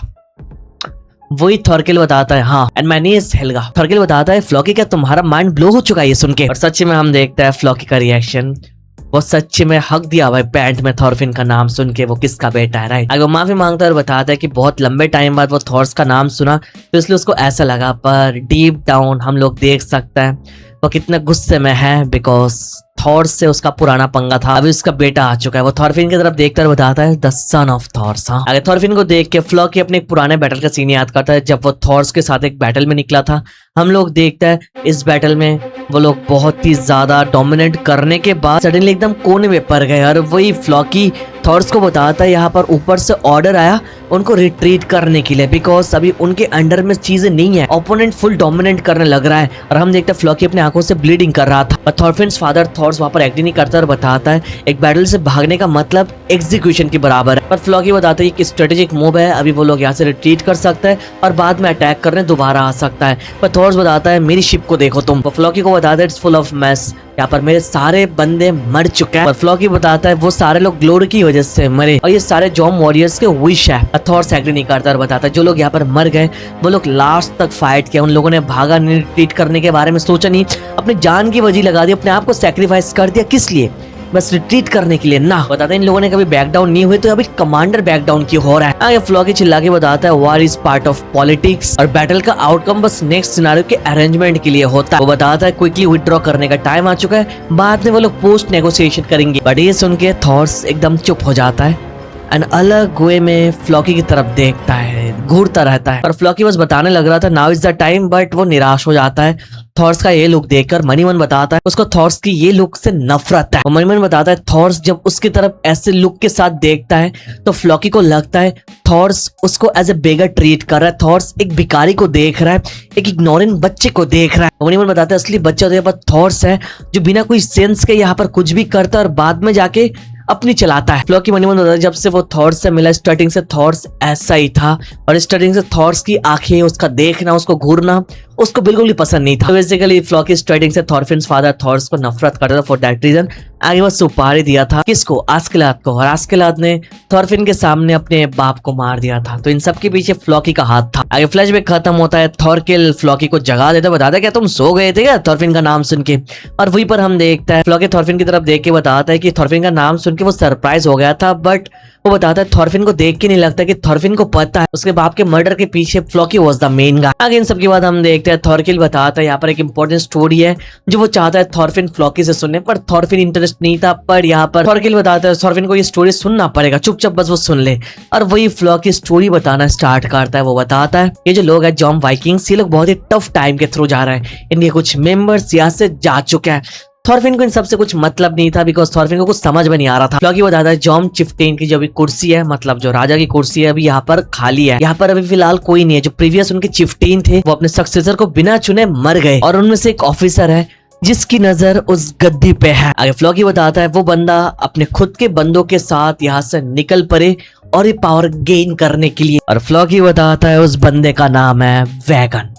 वही थॉरकिल बताता है हाँ, and my name is Helga. Thorkell बताता है फ्लॉकी क्या तुम्हारा माइंड ब्लो हो चुका है ये सुन के। और सच्ची में हम देखते हैं फ्लॉकी का रिएक्शन, वो सच्ची में हक दिया भाई पैंट में थॉरफिन का नाम सुन के, वो किसका बेटा है राइट। अगर वो माफी मांगता है और बताता है कि बहुत लंबे टाइम बाद वो थॉर्स का नाम सुना तो इसलिए उसको ऐसा लगा, पर डीप डाउन हम लोग देख सकते हैं वो कितने गुस्से में है बिकॉज थॉर्स से उसका पुराना पंगा था, अभी उसका बेटा आ चुका है। वो थॉरफिन की तरफ देखकर बताता है द सन ऑफ थॉर्स। हाँ, अगर थॉरफिन को देख के फ्लॉकी अपने एक पुराने बैटल का सीन याद करता है जब वो थॉर्स के साथ एक बैटल में निकला था। हम लोग देखते हैं इस बैटल में वो लोग बहुत ही ज्यादा डोमिनेट करने के बाद सडनली एकदम कोने में पड़ गए और वही फ्लॉकी थॉर्स को बताता है यहाँ पर ऊपर से ऑर्डर आया उनको रिट्रीट करने के लिए बिकॉज अभी उनके अंडर में चीजें नहीं है, ओपोनेंट फुल डोमिनेट करने लग रहा है। और हम देखते हैं फ्लॉकी अपनी आंखों से ब्लीडिंग कर रहा था, पर थॉरफिन्स फादर थॉर्स वहां पर एक्टिंग नहीं करता और बताता है एक बैटल से भागने का मतलब एग्जीक्यूशन के बराबर है। पर फ्लॉकी बताता है कि स्ट्रेटेजिक मूव है, अभी वो लोग यहाँ से रिट्रीट कर सकते हैं और बाद में अटैक करने दोबारा आ सकता है। पर थॉर्स बताता है मेरी शिप को देखो तुम। फ्लॉकी को बताता है इट्स फुल ऑफ मैस, यहाँ पर मेरे सारे बंदे मर चुके हैं। पर फ्लॉकी बताता है वो सारे लोग ग्लोरी की वजह से मरे और ये सारे जॉम वॉरियर्स के विश है। थॉर्स एग्री नहीं करता और बताता है जो लोग यहाँ पर मर गए वो लोग लास्ट तक फाइट किया, उन लोगों ने भागा नहीं, रिट्रीट करने के बारे में सोचा नहीं, अपनी जान की वजह लगा दी, अपने आप को सैक्रिफाइस कर दिया। किस लिए? बस रिट्रीट करने के लिए ना। बताते हैं इन लोगों ने कभी बैक डाउन नहीं हुए तो अभी कमांडर बैक डाउन क्यों हो रहा है। आगे फ्लॉकी चिल्ला के बताता है war is part of politics और बैटल का आउटकम बस नेक्स्ट सिनेरियो के अरेंजमेंट के लिए होता है। वो बताता है क्विकली विथड्रॉ करने का टाइम आ चुका है, बाद में वो लोग पोस्ट नेगोशिएशन करेंगे। बट ये सुन के थॉर्स एकदम चुप हो जाता है एंड अलग वे में फ्लॉकी की तरफ देखता है, घूरता रहता है। और फ्लॉकी बस बताने लग रहा था now is the time, but वो निराश हो जाता है थॉर्स का ये लुक देखकर। मनीमन बताता है उसको थॉर्स की ये लुक से नफरत है। मनीमन बताता है थॉर्स जब उसकी तरफ ऐसे लुक के साथ देखता है तो फ्लॉकी को लगता है थॉर्स उसको एज ए बेगर ट्रीट कर रहा है, थॉर्स एक भिखारी को देख रहा है, एक इग्नोरेंट बच्चे को देख रहा है। मनीमन बताता है असली बच्चा तो यहाँ पर थॉर्स है जो बिना कोई सेंस के यहाँ पर कुछ भी करता है और बाद में जाके अपनी चलाता है। फ्लॉकी मनीमन बताता है जब से वो थॉर्स से मिला स्टार्टिंग से थॉर्स ऐसा ही था और स्टार्टिंग से थॉर्स की आंखें, उसका देखना, उसको घूरना उसको बिल्कुल भी पसंद नहीं था। तो बेसिकली फ्लॉकी स्टार्टिंग से थॉरफिन्स फादर थॉर्स को नफरत करता था फॉर दैट रीजन। आगे वो सुपारी दिया था किसको? आस्केलाद को, और आस्केलाद ने थॉरफिन के सामने अपने बाप को मार दिया था। तो इन सब के पीछे फ्लॉकी का हाथ था। आगे फ्लैशबैक खत्म होता है, थॉरकिल फ्लॉकी को जगा देता, बताता है क्या तुम सो गए थे क्या थॉरफिन का नाम सुन के। और वहीं पर हम देखता है फ्लॉकी थॉरफिन की तरफ देख के बताता है कि थॉरफिन का नाम सुन के वो सरप्राइज हो गया था, बट वो बताता है थॉरफिन को देख के नहीं लगता कि थॉरफिन को पता है उसके बाप के मर्डर के पीछे Floki was the main guy. आगे इन सब के बाद हम देखते हैं थॉरकिल बताता है यहाँ पर एक इंपॉर्टेंट स्टोरी है जो वो चाहता है थॉरफिन फ्लॉकी से सुनने, पर थॉरफिन इंटरेस्ट नहीं था। पर यहाँ पर थॉरकिल बताता है थॉरफिन को ये स्टोरी सुनना पड़ेगा, चुपचाप बस वो सुन ले। और वही फ्लॉकी स्टोरी बताना स्टार्ट करता है। वो बताता है ये जो लोग है जॉम वाइकिंग्स, ये लोग बहुत ही टफ टाइम के थ्रू जा रहे हैं, इनके कुछ मेंबर्स यहाँ से जा चुके हैं। थॉरफिन को इन सबसे कुछ मतलब नहीं था बिकॉज थॉरफिन को कुछ समझ में नहीं आ रहा था। फ्लॉकी बताता है जॉम चिफ्टेन की जो अभी कुर्सी है, मतलब जो राजा की कुर्सी है, अभी यहाँ पर खाली है, यहाँ पर अभी फिलहाल कोई नहीं है। जो प्रीवियस उनके चिफ्टेन थे वो अपने सक्सेसर को बिना चुने मर गए और उनमें से एक ऑफिसर है जिसकी नजर उस गद्दी पे है। आगे फ्लॉकी बताता है वो बंदा अपने खुद के बंदों के साथ यहाँ से निकल पड़े और ये पावर गेन करने के लिए। और फ्लॉकी बताता है उस बंदे का नाम है वैगन।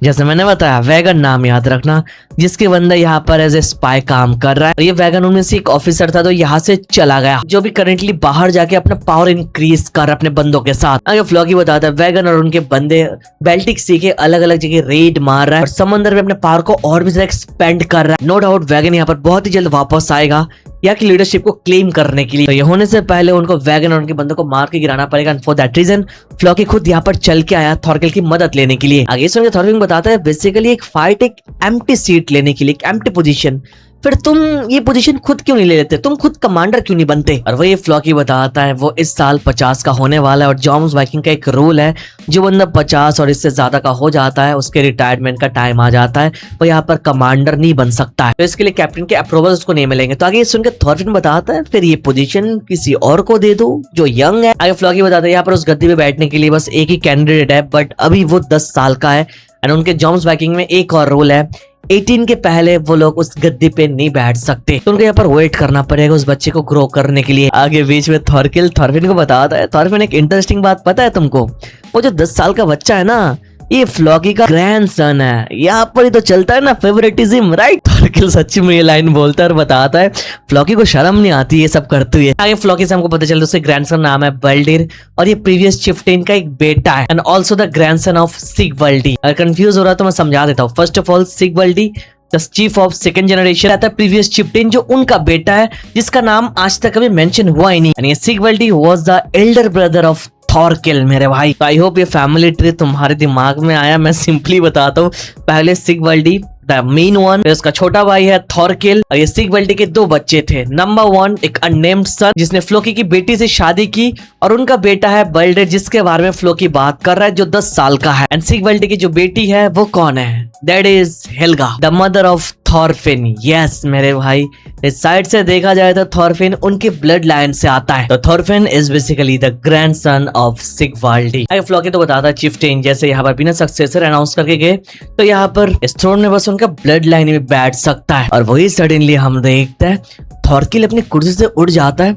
जैसे मैंने बताया वैगन नाम याद रखना, जिसके बंदा यहाँ पर एज ए स्पाई काम कर रहा है। ये वैगन उनमें से एक ऑफिसर था तो यहाँ से चला गया, जो भी करेंटली बाहर जाके अपना पावर इंक्रीज कर अपने बंदों के साथ। आगे फ्लॉकी बताता है वैगन और उनके बंदे बेल्टिक सी के अलग अलग जगह रेड मार रहा है और समंदर में अपने पावर को और भी ज्यादा एक्सपेंड कर रहा है। नो डाउट वैगन यहाँ पर बहुत ही जल्द वापस आएगा या की लीडरशिप को क्लेम करने के लिए। तो ये होने से पहले उनको वैगन और उनके बंदों को मार के गिराना पड़ेगा। फॉर दैट रीजन फ्लॉकी खुद यहाँ पर चल के आया थॉरकिल की मदद लेने के लिए। आगे सुनिए थॉरकिल बताता है बेसिकली एक फाइट एक एम्प्टी सीट लेने के लिए, एक एम्प्टी पोजीशन फिर तुम ये पोजीशन खुद क्यों नहीं ले लेते, तुम खुद कमांडर क्यों नहीं बनते। और वही फ्लॉकी बताता है वो इस साल 50 का होने वाला है और जॉम्स वाइकिंग का एक रूल है, जो बंदा 50 और इससे ज्यादा का हो जाता है उसके रिटायरमेंट का टाइम आ जाता है, वो यहाँ पर कमांडर नहीं बन सकता है, तो इसके लिए कैप्टन के अप्रूवल उसको नहीं मिलेंगे। तो आगे सुनकर थॉरफिन बताता है फिर ये पोजीशन किसी और को दे दो जो यंग है। आगे फ्लॉकी बताता है यहाँ पर उस गद्दी पे बैठने के लिए बस एक ही कैंडिडेट है, बट अभी वो 10 साल का है एंड उनके जॉम्स वाइकिंग में एक और रूल है, 18 के पहले वो लोग उस गद्दी पे नहीं बैठ सकते, तो उनको यहाँ पर वेट करना पड़ेगा उस बच्चे को ग्रो करने के लिए। आगे बीच में थॉरफिन को बताता है, थॉरफिन एक इंटरेस्टिंग बात पता है तुमको, वो जो 10 साल का बच्चा है ना ये फ्लॉकी का ग्रैंडसन है, यहाँ पर ही तो चलता है ना फेवरेटिज्म, राइट। थॉरकिल सच्ची में ये लाइन बोलता है और बताता है फ्लॉकी को शर्म नहीं आती ये सब करते हुए। आगे फ्लॉकी से हमको पता चलता है उसके ग्रैंडसन नाम है बल्डिर और ये प्रीवियस चिफ्टेन का एक बेटा है and also the grandson of Sigvaldi. अगर कंफ्यूज हो रहा है तो मैं समझा देता हूँ। First of all Sigvaldi the chief of second generation रहता है प्रीवियस चिफ्टेन जो उनका बेटा है जिसका नाम आज तक कभी मेंशन हुआ ही नहीं, यानी Sigvaldi was the elder brother of Thorkell मेरे भाई। आई होप ये फैमिली ट्री तुम्हारे दिमाग में आया। मैं सिंपली बताता हूँ, पहले सिगवल्डी द मेन वन, फिर उसका छोटा भाई है थॉरकिल और ये सिगवल्डी के 2 बच्चे थे। नंबर 1 एक अननेम्ड सन जिसने फ्लोकी की बेटी से शादी की और उनका बेटा है बल्डर जिसके बारे में फ्लोकी बात कर रहा है जो 10 साल का है। एंड सिगवल्डी की जो बेटी है वो कौन है, that is Helga the mother of Thorfinn. Yes मेरे भाई, इस साइड से देखा जाए तो थॉरफिन उनके ब्लड लाइन से आता है, तो Thorfinn is basically the grandson of Sigvaldi. आगे फ्लॉकी तो बताता है चिफ्टेन जैसे यहाँ पर बिना सक्सेसर अनाउंस करके गए तो यहाँ पर इस थ्रोन में बस उनका ब्लड लाइन में बैठ सकता है। और वही सडनली हम देखते हैं थॉरकिल अपनी कुर्सी से उठ जाता है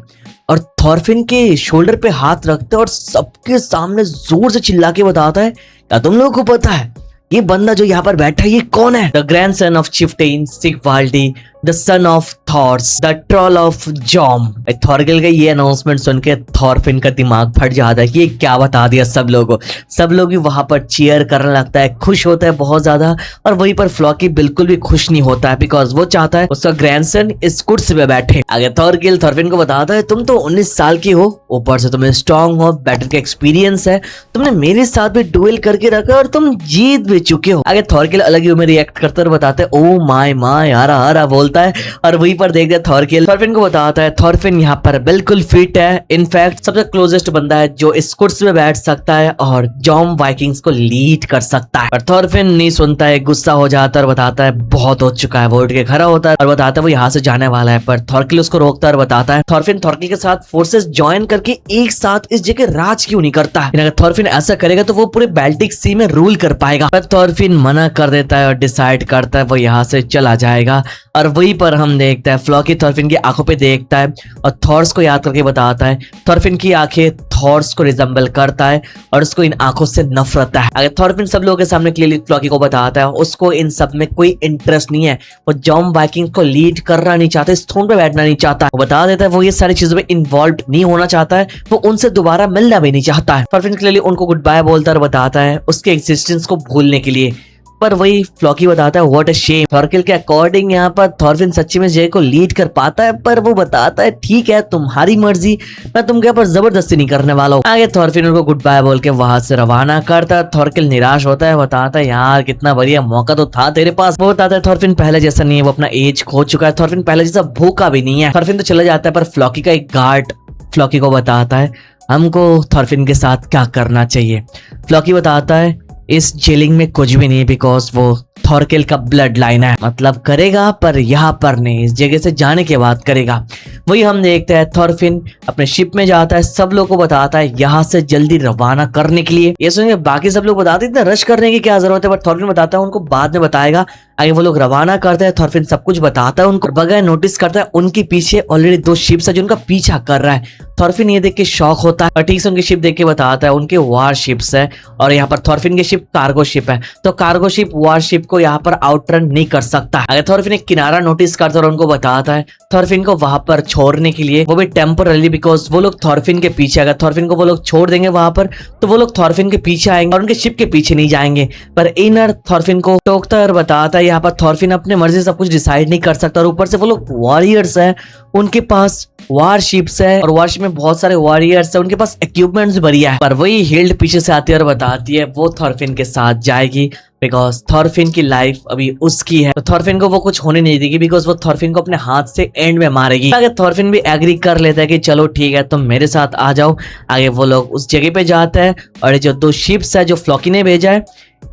और थॉरफिन के शोल्डर पे हाथ रखता है और सबके सामने जोर से चिल्ला के बताता है क्या तुम लोगों को पता है ये बंदा जो यहाँ पर बैठा है ये कौन है। The grandson of chieftain Sigvaldi, the son of Thors, the troll of Jom. Thorkell का ये अनाउंसमेंट सुन के थॉरफिन का दिमाग फट जाता है कि ये क्या बता दिया सब लोगों। सब लोग भी वहां पर चीयर करने लगता है, खुश होता है बहुत ज्यादा। और वहीं पर फ्लॉकी बिल्कुल भी खुश नहीं होता है बिकॉज वो चाहता है उसका ग्रैंडसन इस कुर्सी पे बैठे। आगे थॉरकिल थॉरफिन को बताता है तुम तो 19 साल की हो, ऊपर से तुम्हें स्ट्रॉन्ग हो, बैटल का एक्सपीरियंस है, तुमने मेरे साथ भी डुएल करके रखा और तुम जीत भी चुके हो। आगे थॉरकिल अलग ही में रिएक्ट करते हुए बताते हैं ओ माय माय हरा हरा बोलता है। और वहीं पर देखते हैं थॉरकिल थॉरफिन को बताता है थॉरफिन यहाँ पर बिल्कुल फिट है, इनफैक्ट सबसे क्लोजेस्ट बंदा है जो इस कुर्सी में बैठ सकता है और जॉम वाइकिंग्स को लीड कर सकता है। पर थॉरफिन नहीं सुनता है, गुस्सा हो जाता है और बताता है बहुत हो चुका है। वो उठ के खड़ा होता है और बताता है वो यहाँ से जाने वाला है, पर थॉरकिल उसको रोकता है और बताता है थॉरफिन थॉरकिल के साथ फोर्सेस ज्वाइन करके एक साथ इस जगह राज क्यों नहीं करता है। अगर थॉरफिन ऐसा करेगा तो वो पूरे बाल्टिक सी में रूल कर पाएगा। पर थॉरफिन मना कर देता है और डिसाइड करता है वो यहाँ से चला जाएगा। और वहीं पर हम देखते हैं फ्लॉकी थॉरफिन की आंखों पे देखता है और थॉर्स को याद करके बताता है थॉरफिन की आंखें थॉर्स को रिजेंबल करता है और उसको इन आंखों से नफरत है। अगर थॉरफिन सब लोगों के सामने क्लियरली फ्लॉकी को बताता है उसको इन सब में कोई इंटरेस्ट नहीं है, वो जॉम वाइकिंग को लीड करना नहीं चाहता, इस थ्रोन पे बैठना नहीं चाहता। वो बता देता है वो ये सारी चीजों में इन्वॉल्व नहीं होना चाहता है, वो उनसे दोबारा मिलना भी नहीं चाहता है। थॉरफिन क्लियरली उनको गुड बाय बोलता है और बताता है उसके एग्जिस्टेंस को भूलने के लिए। पर वही फ्लॉकी बताता है व्हाट अ शेम। थॉरकिल के अकॉर्डिंग यहाँ पर थॉरफिन सच्ची में जय को लीड कर पाता है, पर वो बताता है ठीक है तुम्हारी मर्जी, मैं तुमके ऊपर जबरदस्ती नहीं करने वाला हूँ। आगे थॉरफिन उनको गुड बाय बोल के वहां से रवाना करता है। थॉरकिल निराश होता है, बताता है यार कितना बढ़िया मौका तो था तेरे पास। वो बताता है थॉरफिन पहले जैसा नहीं है, वो अपना एज खो चुका है, थॉरफिन पहले जैसा भूखा भी नहीं है। थॉरफिन तो चला जाता है पर फ्लॉकी का एक गार्ड फ्लॉकी को बताता है हमको थॉरफिन के साथ क्या करना चाहिए। फ्लॉकी बताता है इस जेलिंग में कुछ भी नहीं बिकॉज वो थॉरकिल का ब्लड लाइन है, मतलब करेगा पर यहाँ पर नहीं, इस जगह से जाने के बाद करेगा। वही हम देखते हैं थॉरफिन अपने शिप में जाता है, सब लोगों को बताता है यहाँ से जल्दी रवाना करने के लिए। ये सुनिए बाकी सब लोग बताते हैं रश करने की क्या जरूरत है, बट थॉरफिन बताता है उनको बाद में बताएगा। आगे वो लोग रवाना करते हैं, थॉरफिन सब कुछ बताता है उनको, बगैर नोटिस करता है उनके पीछे ऑलरेडी 2 शिप्स है जो उनका पीछा कर रहा है। थॉरफिन ये देख के शॉक होता है और ठीक से उनकी शिप देख के बताता है उनके वार शिप्स है और यहाँ पर थॉरफिन की शिप कार्गो शिप है, तो कार्गो शिप वार शिप को यहाँ पर आउटरन नहीं कर सकता। अगर थॉरफिन एक किनारा नोटिस करता है और उनको बताता है थॉरफिन को वहां पर छोड़ने के लिए, वो भी टेम्परली बिकॉज वो लोग थॉरफिन के पीछे, अगर थॉरफिन को वो लोग छोड़ देंगे वहां पर तो वो लोग थॉरफिन के पीछे आएंगे और उनके शिप के पीछे नहीं जाएंगे। पर इनर थॉरफिन को टोकता है और बताता है यहाँ पर थॉरफिन अपने मर्जी से सब कुछ डिसाइड नहीं कर सकता और ऊपर से वो लोग वॉरियर्स है, उनके पास वारशिप्स है और वारशिप में बहुत सारे वॉरियर्स है, उनके पास इक्विपमेंट्स बढ़िया है। पर वही हिल्ड पीछे से आती है और बताती है वो थॉरफिन के साथ जाएगी बिकॉज थॉरफिन की लाइफ अभी उसकी है, तो थॉरफिन को वो कुछ होने नहीं देगी, बिकॉज वो थॉरफिन को अपने हाथ से एंड में मारेगी। आगे थॉरफिन भी एग्री कर लेता है कि चलो ठीक है तुम मेरे साथ आ जाओ। आगे वो लोग उस जगह पे जाते हैं और ये जो 2 शिप्स है जो फ्लॉकी ने भेजा है,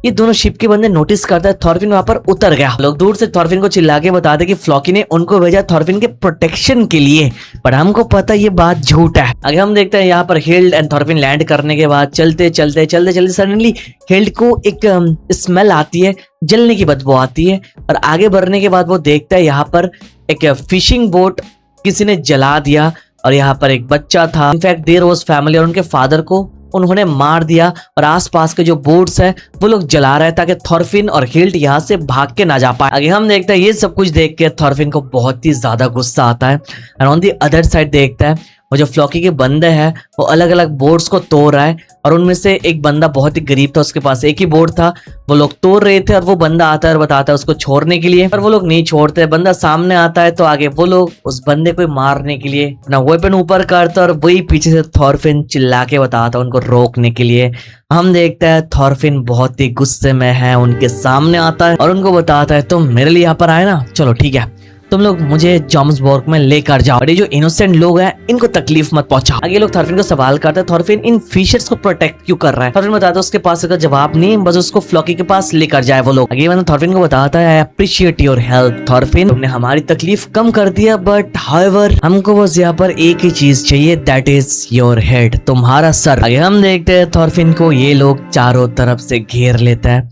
ये दोनों शिप के बंदे नोटिस करता है थॉरफिन वहां पर उतर गया। लोग दूर से थॉरफिन को चिल्ला के बताते कि फ्लॉकी ने उनको भेजा थॉरफिन के प्रोटेक्शन के लिए, पर हमको पता ये बात झूठ है। आगे हम देखते हैं यहाँ पर हिल्ड एंड थॉरफिन लैंड करने के बाद चलते चलते चलते चलते सडनली हिल्ड को एक स्मेल आती है, जलने की बदबू आती है। और आगे बढ़ने के बाद वो देखता है यहाँ पर एक फिशिंग बोट किसी ने जला दिया और यहाँ पर एक बच्चा था। इनफैक्ट देयर वाज फैमिली, और उनके फादर को उन्होंने मार दिया और आसपास के जो बोट्स है वो लोग जला रहे हैं ताकि थॉरफिन और हिल्ड यहाँ से भाग के ना जा पाए। आगे हम देखते हैं ये सब कुछ देख के थॉरफिन को बहुत ही ज्यादा गुस्सा आता है। And on the other side देखता है वो जो फ्लॉकी के बंदे हैं वो अलग अलग बोट्स को तोड़ रहा है, और उनमें से एक बंदा बहुत ही गरीब था, उसके पास एक ही बोट था, वो लोग तोड़ रहे थे और वो बंदा आता है और बताता है उसको छोड़ने के लिए, पर वो लोग नहीं छोड़ते। बंदा सामने आता है तो आगे वो लोग उस बंदे को मारने के लिए अपना वेपन ऊपर करता और वही पीछे से थॉरफिन चिल्ला के बताता उनको रोकने के लिए। हम देखते हैं थॉरफिन बहुत ही गुस्से में है, उनके सामने आता है और उनको बताता है तुम मेरे लिए यहाँ पर आए ना, चलो ठीक है तुम लोग मुझे जॉम्सबर्ग में लेकर जाओ, और ये जो इनोसेंट लोग हैं इनको तकलीफ मत पहुंचाओ। आगे लोग थॉरफिन को सवाल करते हैं थॉरफिन इन फिशर्स को प्रोटेक्ट क्यों कर रहा है। थॉरफिन बताता है उसके पास इसका जवाब नहीं, बस उसको फ्लॉकी के पास लेकर जाए वो लोग। आगे थॉरफिन को बताता है I appreciate your help Thorfinn, तुमने हमारी तकलीफ कम कर दिया, बट हाउएवर हमको बस यहाँ पर एक ही चीज चाहिए, दैट इज योर हेड, तुम्हारा सर। आगे हम देखते हैं थॉरफिन को ये लोग चारों तरफ से घेर लेता है।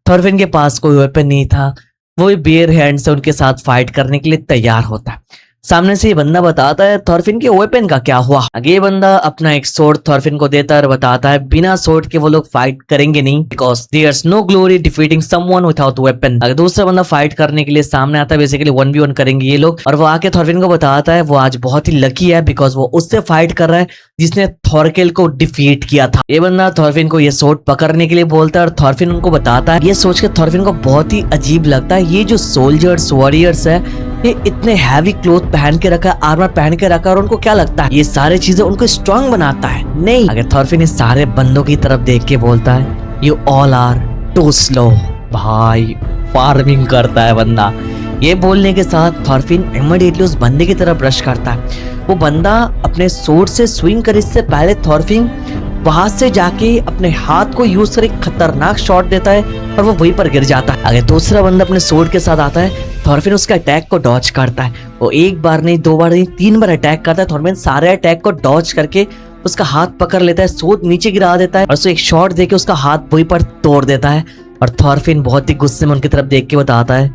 थॉरफिन के पास कोई वेपन नहीं था, वो भी बेयर हैंड से उनके साथ फाइट करने के लिए तैयार होता है। सामने से ये बंदा बताता है थॉरफिन के वेपन का क्या हुआ। आगे ये बंदा अपना एक सोर्ड थॉरफिन को देता है और बताता है बिना सोर्ड के वो लोग फाइट करेंगे नहीं, because there's no glory defeating someone without weapon. अगर दूसरा बंदा फाइट करने के लिए सामने आता है, बेसिकली 1v1 करेंगे ये लोग, और वो आके थॉरफिन को बताता है वो आज बहुत ही लकी है बिकॉज वो उससे फाइट कर रहा है जिसने थॉरकेल को डिफीट किया था। ये बंदा थॉरफिन को ये सोर्ड पकड़ने के लिए बोलता है और थॉरफिन उनको बताता है। ये सोच के थॉरफिन को बहुत ही अजीब लगता है, ये जो सोल्जर्स वॉरियर्स है ये इतने हैवी क्लोथ पहन के रखा है, आर्मर पहन के रखा है, और उनको क्या लगता है ये सारी चीजें उनको स्ट्रांग बनाता है। नहीं, अगर थॉरफिन इस सारे बंदों की तरफ देख के बोलता है you all are too slow. भाई फार्मिंग करता है बंदा। ये बोलने के साथ थॉरफिन इमीडिएटली उस बंदे की तरफ रश करता है। वो बंदा अपने सोर्ड से स्विंग करे इससे पहले थॉरफिन वहां से जाके अपने हाथ को यूज कर एक खतरनाक शॉट देता है और वो वहीं पर गिर जाता है। अगर दूसरा बंदा अपने सोर्ड के साथ आता है, थॉरफिन उसके अटैक को डॉज करता है। वो एक बार नहीं, 2 बार नहीं, 3 बार अटैक करता है। थॉरफिन सारे अटैक को डॉज करके उसका हाथ पकड़ लेता है, सोर्ड नीचे गिरा देता है और उसे एक शॉट देके उसका हाथ वहीं पर तोड़ देता है। और थॉरफिन बहुत ही गुस्से में उनकी तरफ देख के बताता है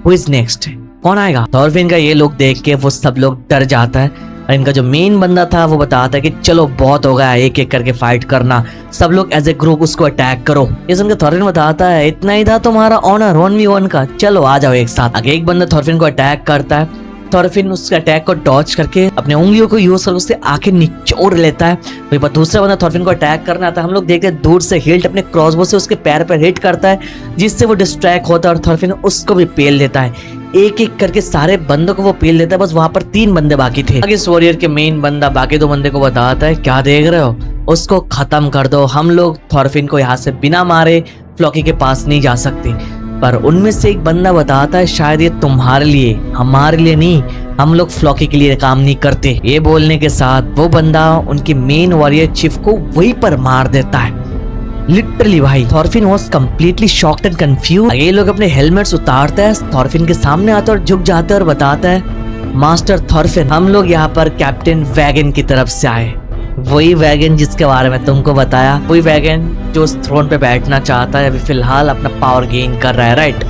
हु इज नेक्स्ट, कौन आएगा। थॉरफिन का ये लोग देख के वो सब लोग डर जाता है और इनका जो मेन बंदा था वो बताता है कि चलो बहुत हो गया, एक एक करके फाइट करना, सब लोग एज ए ग्रुप उसको अटैक करो। ये सुनकर थॉरफिन बताता है इतना ही था तुम्हारा ऑनर 1v1 का, चलो आ जाओ एक साथ। आगे एक बंदा थॉरफिन को अटैक करता है। थॉरफिन उसके अटैक को डॉज करके अपने उंगलियों को यूज करके उससे आंखें निचोड़ लेता है। वही पर दूसरा बंदा थॉरफिन को अटैक करना आता है। हम लोग देखते हैं दूर से हिल्ट अपने क्रॉसबो से उसके पैर पर हिट करता है जिससे वो डिस्ट्रैक्ट होता है और थॉरफिन उसको भी पेल देता है। एक एक करके सारे बंदों को वो पेल देता है। बस वहां पर 3 बंदे बाकी थे। आगे इस वॉरियर के मेन बंदा बाकी 2 बंदे को बताता है क्या देख रहे हो, उसको खत्म कर दो, हम लोग थॉरफिन को यहाँ से बिना मारे फ्लॉकी के पास नहीं जा सकते। पर उनमें से एक बंदा बताता है शायद ये तुम्हारे लिए, हमारे लिए नहीं, हम लोग फ्लॉकी के लिए काम नहीं करते। ये बोलने के साथ वो बंदा उनके मेन वॉरियर चीफ को वहीं पर मार देता है। लिटरली भाई Thorfinn was completely shocked and confuse. ये लोग अपने हेलमेट्स उतारते हैं, थॉरफिन के सामने आते और झुक जाते हैं और बताता है मास्टर थॉरफिन, हम लोग यहाँ पर कैप्टन वैगन की तरफ से आए। वही वैगन जिसके बारे में तुमको बताया, वही वैगन जो उस थ्रोन पे बैठना चाहता है, अभी फिलहाल अपना पावर गेन कर रहा है, राइट।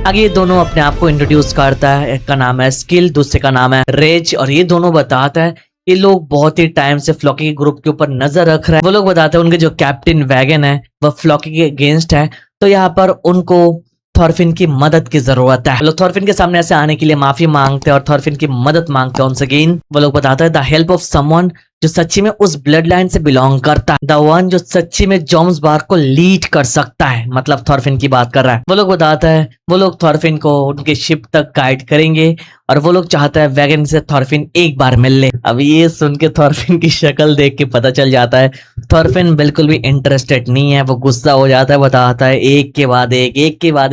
आगे ये दोनों अपने आप को इंट्रोड्यूस करता है। एक का नाम है स्किल, दूसरे का नाम है रेज, और ये दोनों बताता है ये लोग बहुत ही टाइम से फ्लॉकी के ग्रुप के ऊपर नजर रख रहे हैं। वो लोग बताते हैं उनके जो कैप्टन वैगन है वह फ्लॉकी के अगेंस्ट है, तो यहाँ पर उनको थॉरफिन की मदद की जरूरत है। वो लोग थॉरफिन के सामने ऐसे आने के लिए माफी मांगते हैं और थॉरफिन की मदद मांगते हैं। once again वो लोग बताते हैं द हेल्प ऑफ समवन जो सच्ची में उस ब्लड लाइन से बिलोंग करता है, द वन जो सच्ची में जॉम्सबर्ग को लीड कर सकता है, मतलब थॉरफिन की बात कर रहा है। वो लोग बताता है वो लोग थॉरफिन को उनके शिप तक गाइड करेंगे और वो लोग चाहता है वैगन से थॉरफिन एक बार मिल ले। अब ये सुन के थॉरफिन की शक्ल देख के पता चल जाता है थॉरफिन बिल्कुल भी इंटरेस्टेड नहीं है। वो गुस्सा हो जाता है, बताता है एक के बाद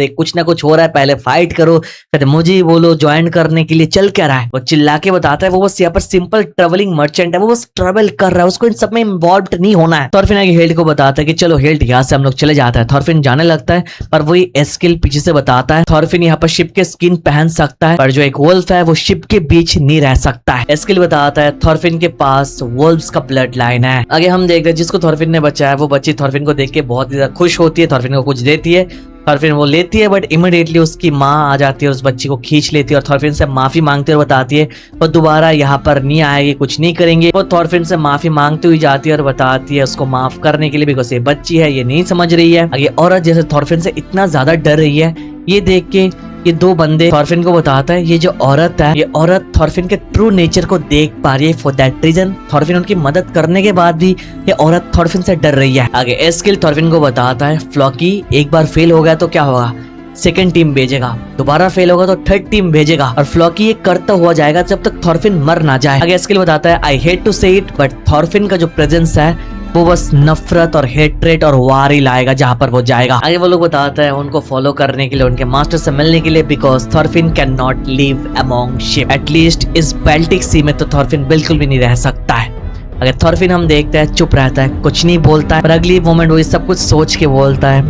एक कुछ ना कुछ हो रहा है, पहले फाइट करो फिर मुझे ही बोलो ज्वाइन करने के लिए, चल क्या रहा है। वो चिल्ला के बताता है वो बस यहाँ पर सिंपल ट्रेवलिंग मर्चेंट है, वो बस ट्रेवल कर रहा है, उसको इन सब में इन्वॉल्व नहीं होना है। थॉरफिन आगे हेल्ड को बताता है कि चलो हेल्ड यहाँ से हम लोग चले जाता है। थॉरफिन जाने लगता है पर वही एस्किल पीछे से बताता है थॉरफिन यहाँ पर शिप के स्किन पहन सकता है पर जो एक वुल्फ है वो शिप के बीच नहीं रह सकता है। एस्किल बताता है थॉरफिन के पास वुल्फ्स का ब्लड लाइन है। आगे हम देखते हैं जिसको थॉरफिन ने बचाया वो बच्ची थॉरफिन को देख के बहुत ही ज्यादा खुश होती है, थॉरफिन को कुछ देती है, थॉरफिन वो लेती है बट इमीडिएटली उसकी माँ आ जाती है, उस बच्ची को खींच लेती है और थॉरफिन से माफी मांगती है और बताती है वो दोबारा यहाँ पर नहीं आएगी, कुछ नहीं करेंगे। वो थॉरफिन से माफी मांगती हुई जाती है और बताती है उसको माफ करने के लिए, बिकॉज ये बच्ची है, ये नहीं समझ रही है। ये औरत जैसे थॉरफिन से इतना ज्यादा डर रही है, ये देख के ये दो बंदे थॉरफिन को बताता है ये जो औरत है, ये औरत थॉरफिन के ट्रू नेचर को देख पा रही है। फॉर दैट रीजन थॉरफिन उनकी मदद करने के बाद भी ये औरत थॉरफिन से डर रही है। आगे एस्किल थॉरफिन को बताता है फ्लॉकी एक बार फेल हो गया तो क्या होगा, सेकंड टीम भेजेगा, दोबारा फेल होगा तो थर्ड टीम भेजेगा और फ्लॉकी ये करता हुआ जाएगा जब तक थॉरफिन मर ना जाए। आगे एस्किल बताता है आई हेट टू से इट बट थॉरफिन का जो प्रेजेंस है वो बस नफरत और हेट्रेट और वार ही लाएगा जहां पर वो जाएगा। आगे वो लोग बताता है उनको फॉलो करने के लिए, उनके मास्टर से मिलने के लिए, because Thorfinn can not live among ship, at least इस बेल्टिक सी में तो थॉरफिन बिल्कुल भी नहीं रह सकता है। अगर थॉरफिन हम देखते हैं चुप रहता है, कुछ नहीं बोलता है, पर अगली मोमेंट वो सब कुछ सोच के बोलता है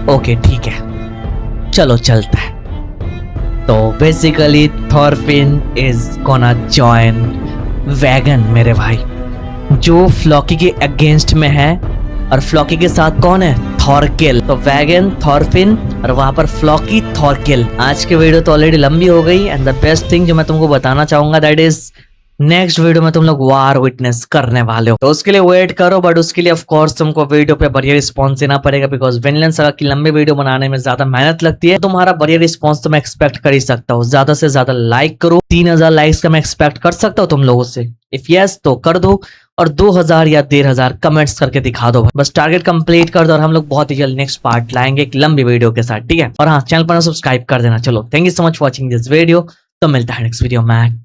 ओके ठीक है चलो चलता है। तो basically Thorfinn is gonna join wagon मेरे भाई, जो फ्लॉकी के अगेंस्ट में है और फ्लॉकी के साथ कौन है, थॉरकिल। तो वैगन, थॉरफिन और वहां पर फ्लॉकी, थॉरकिल। आज की वीडियो तो ऑलरेडी लंबी हो गई एंड द बेस्ट थिंग जो मैं तुमको बताना चाहूंगा दैट इज नेक्स्ट वीडियो में तुम लोग वार विटनेस करने वाले हो, तो उसके लिए वेट करो। बट उसके लिए ऑफ कोर्स तुमको वीडियो पे बढ़िया रिस्पांस देना पड़ेगा, बिकॉज विनलैंड सागा की लंबी वीडियो बनाने में ज्यादा मेहनत लगती है। तुम्हारा बढ़िया रिस्पांस तो मैं एक्सपेक्ट कर ही सकता हूँ, ज्यादा से ज्यादा लाइक करो। 3000 लाइक्स का मैं एक्सपेक्ट कर सकता हूँ तुम लोगों से, इफ यस तो कर दो, और 2000 या 1500 कमेंट्स करके दिखा दो, बस टारगेट कंप्लीट कर दो और हम लोग बहुत ही जल्द नेक्स्ट पार्ट लाएंगे एक लंबी वीडियो के साथ, ठीक है। और हाँ, चैनल पर सब्सक्राइब कर देना। चलो thank you so much watching this video, तो मिलता है नेक्स्ट वीडियो में।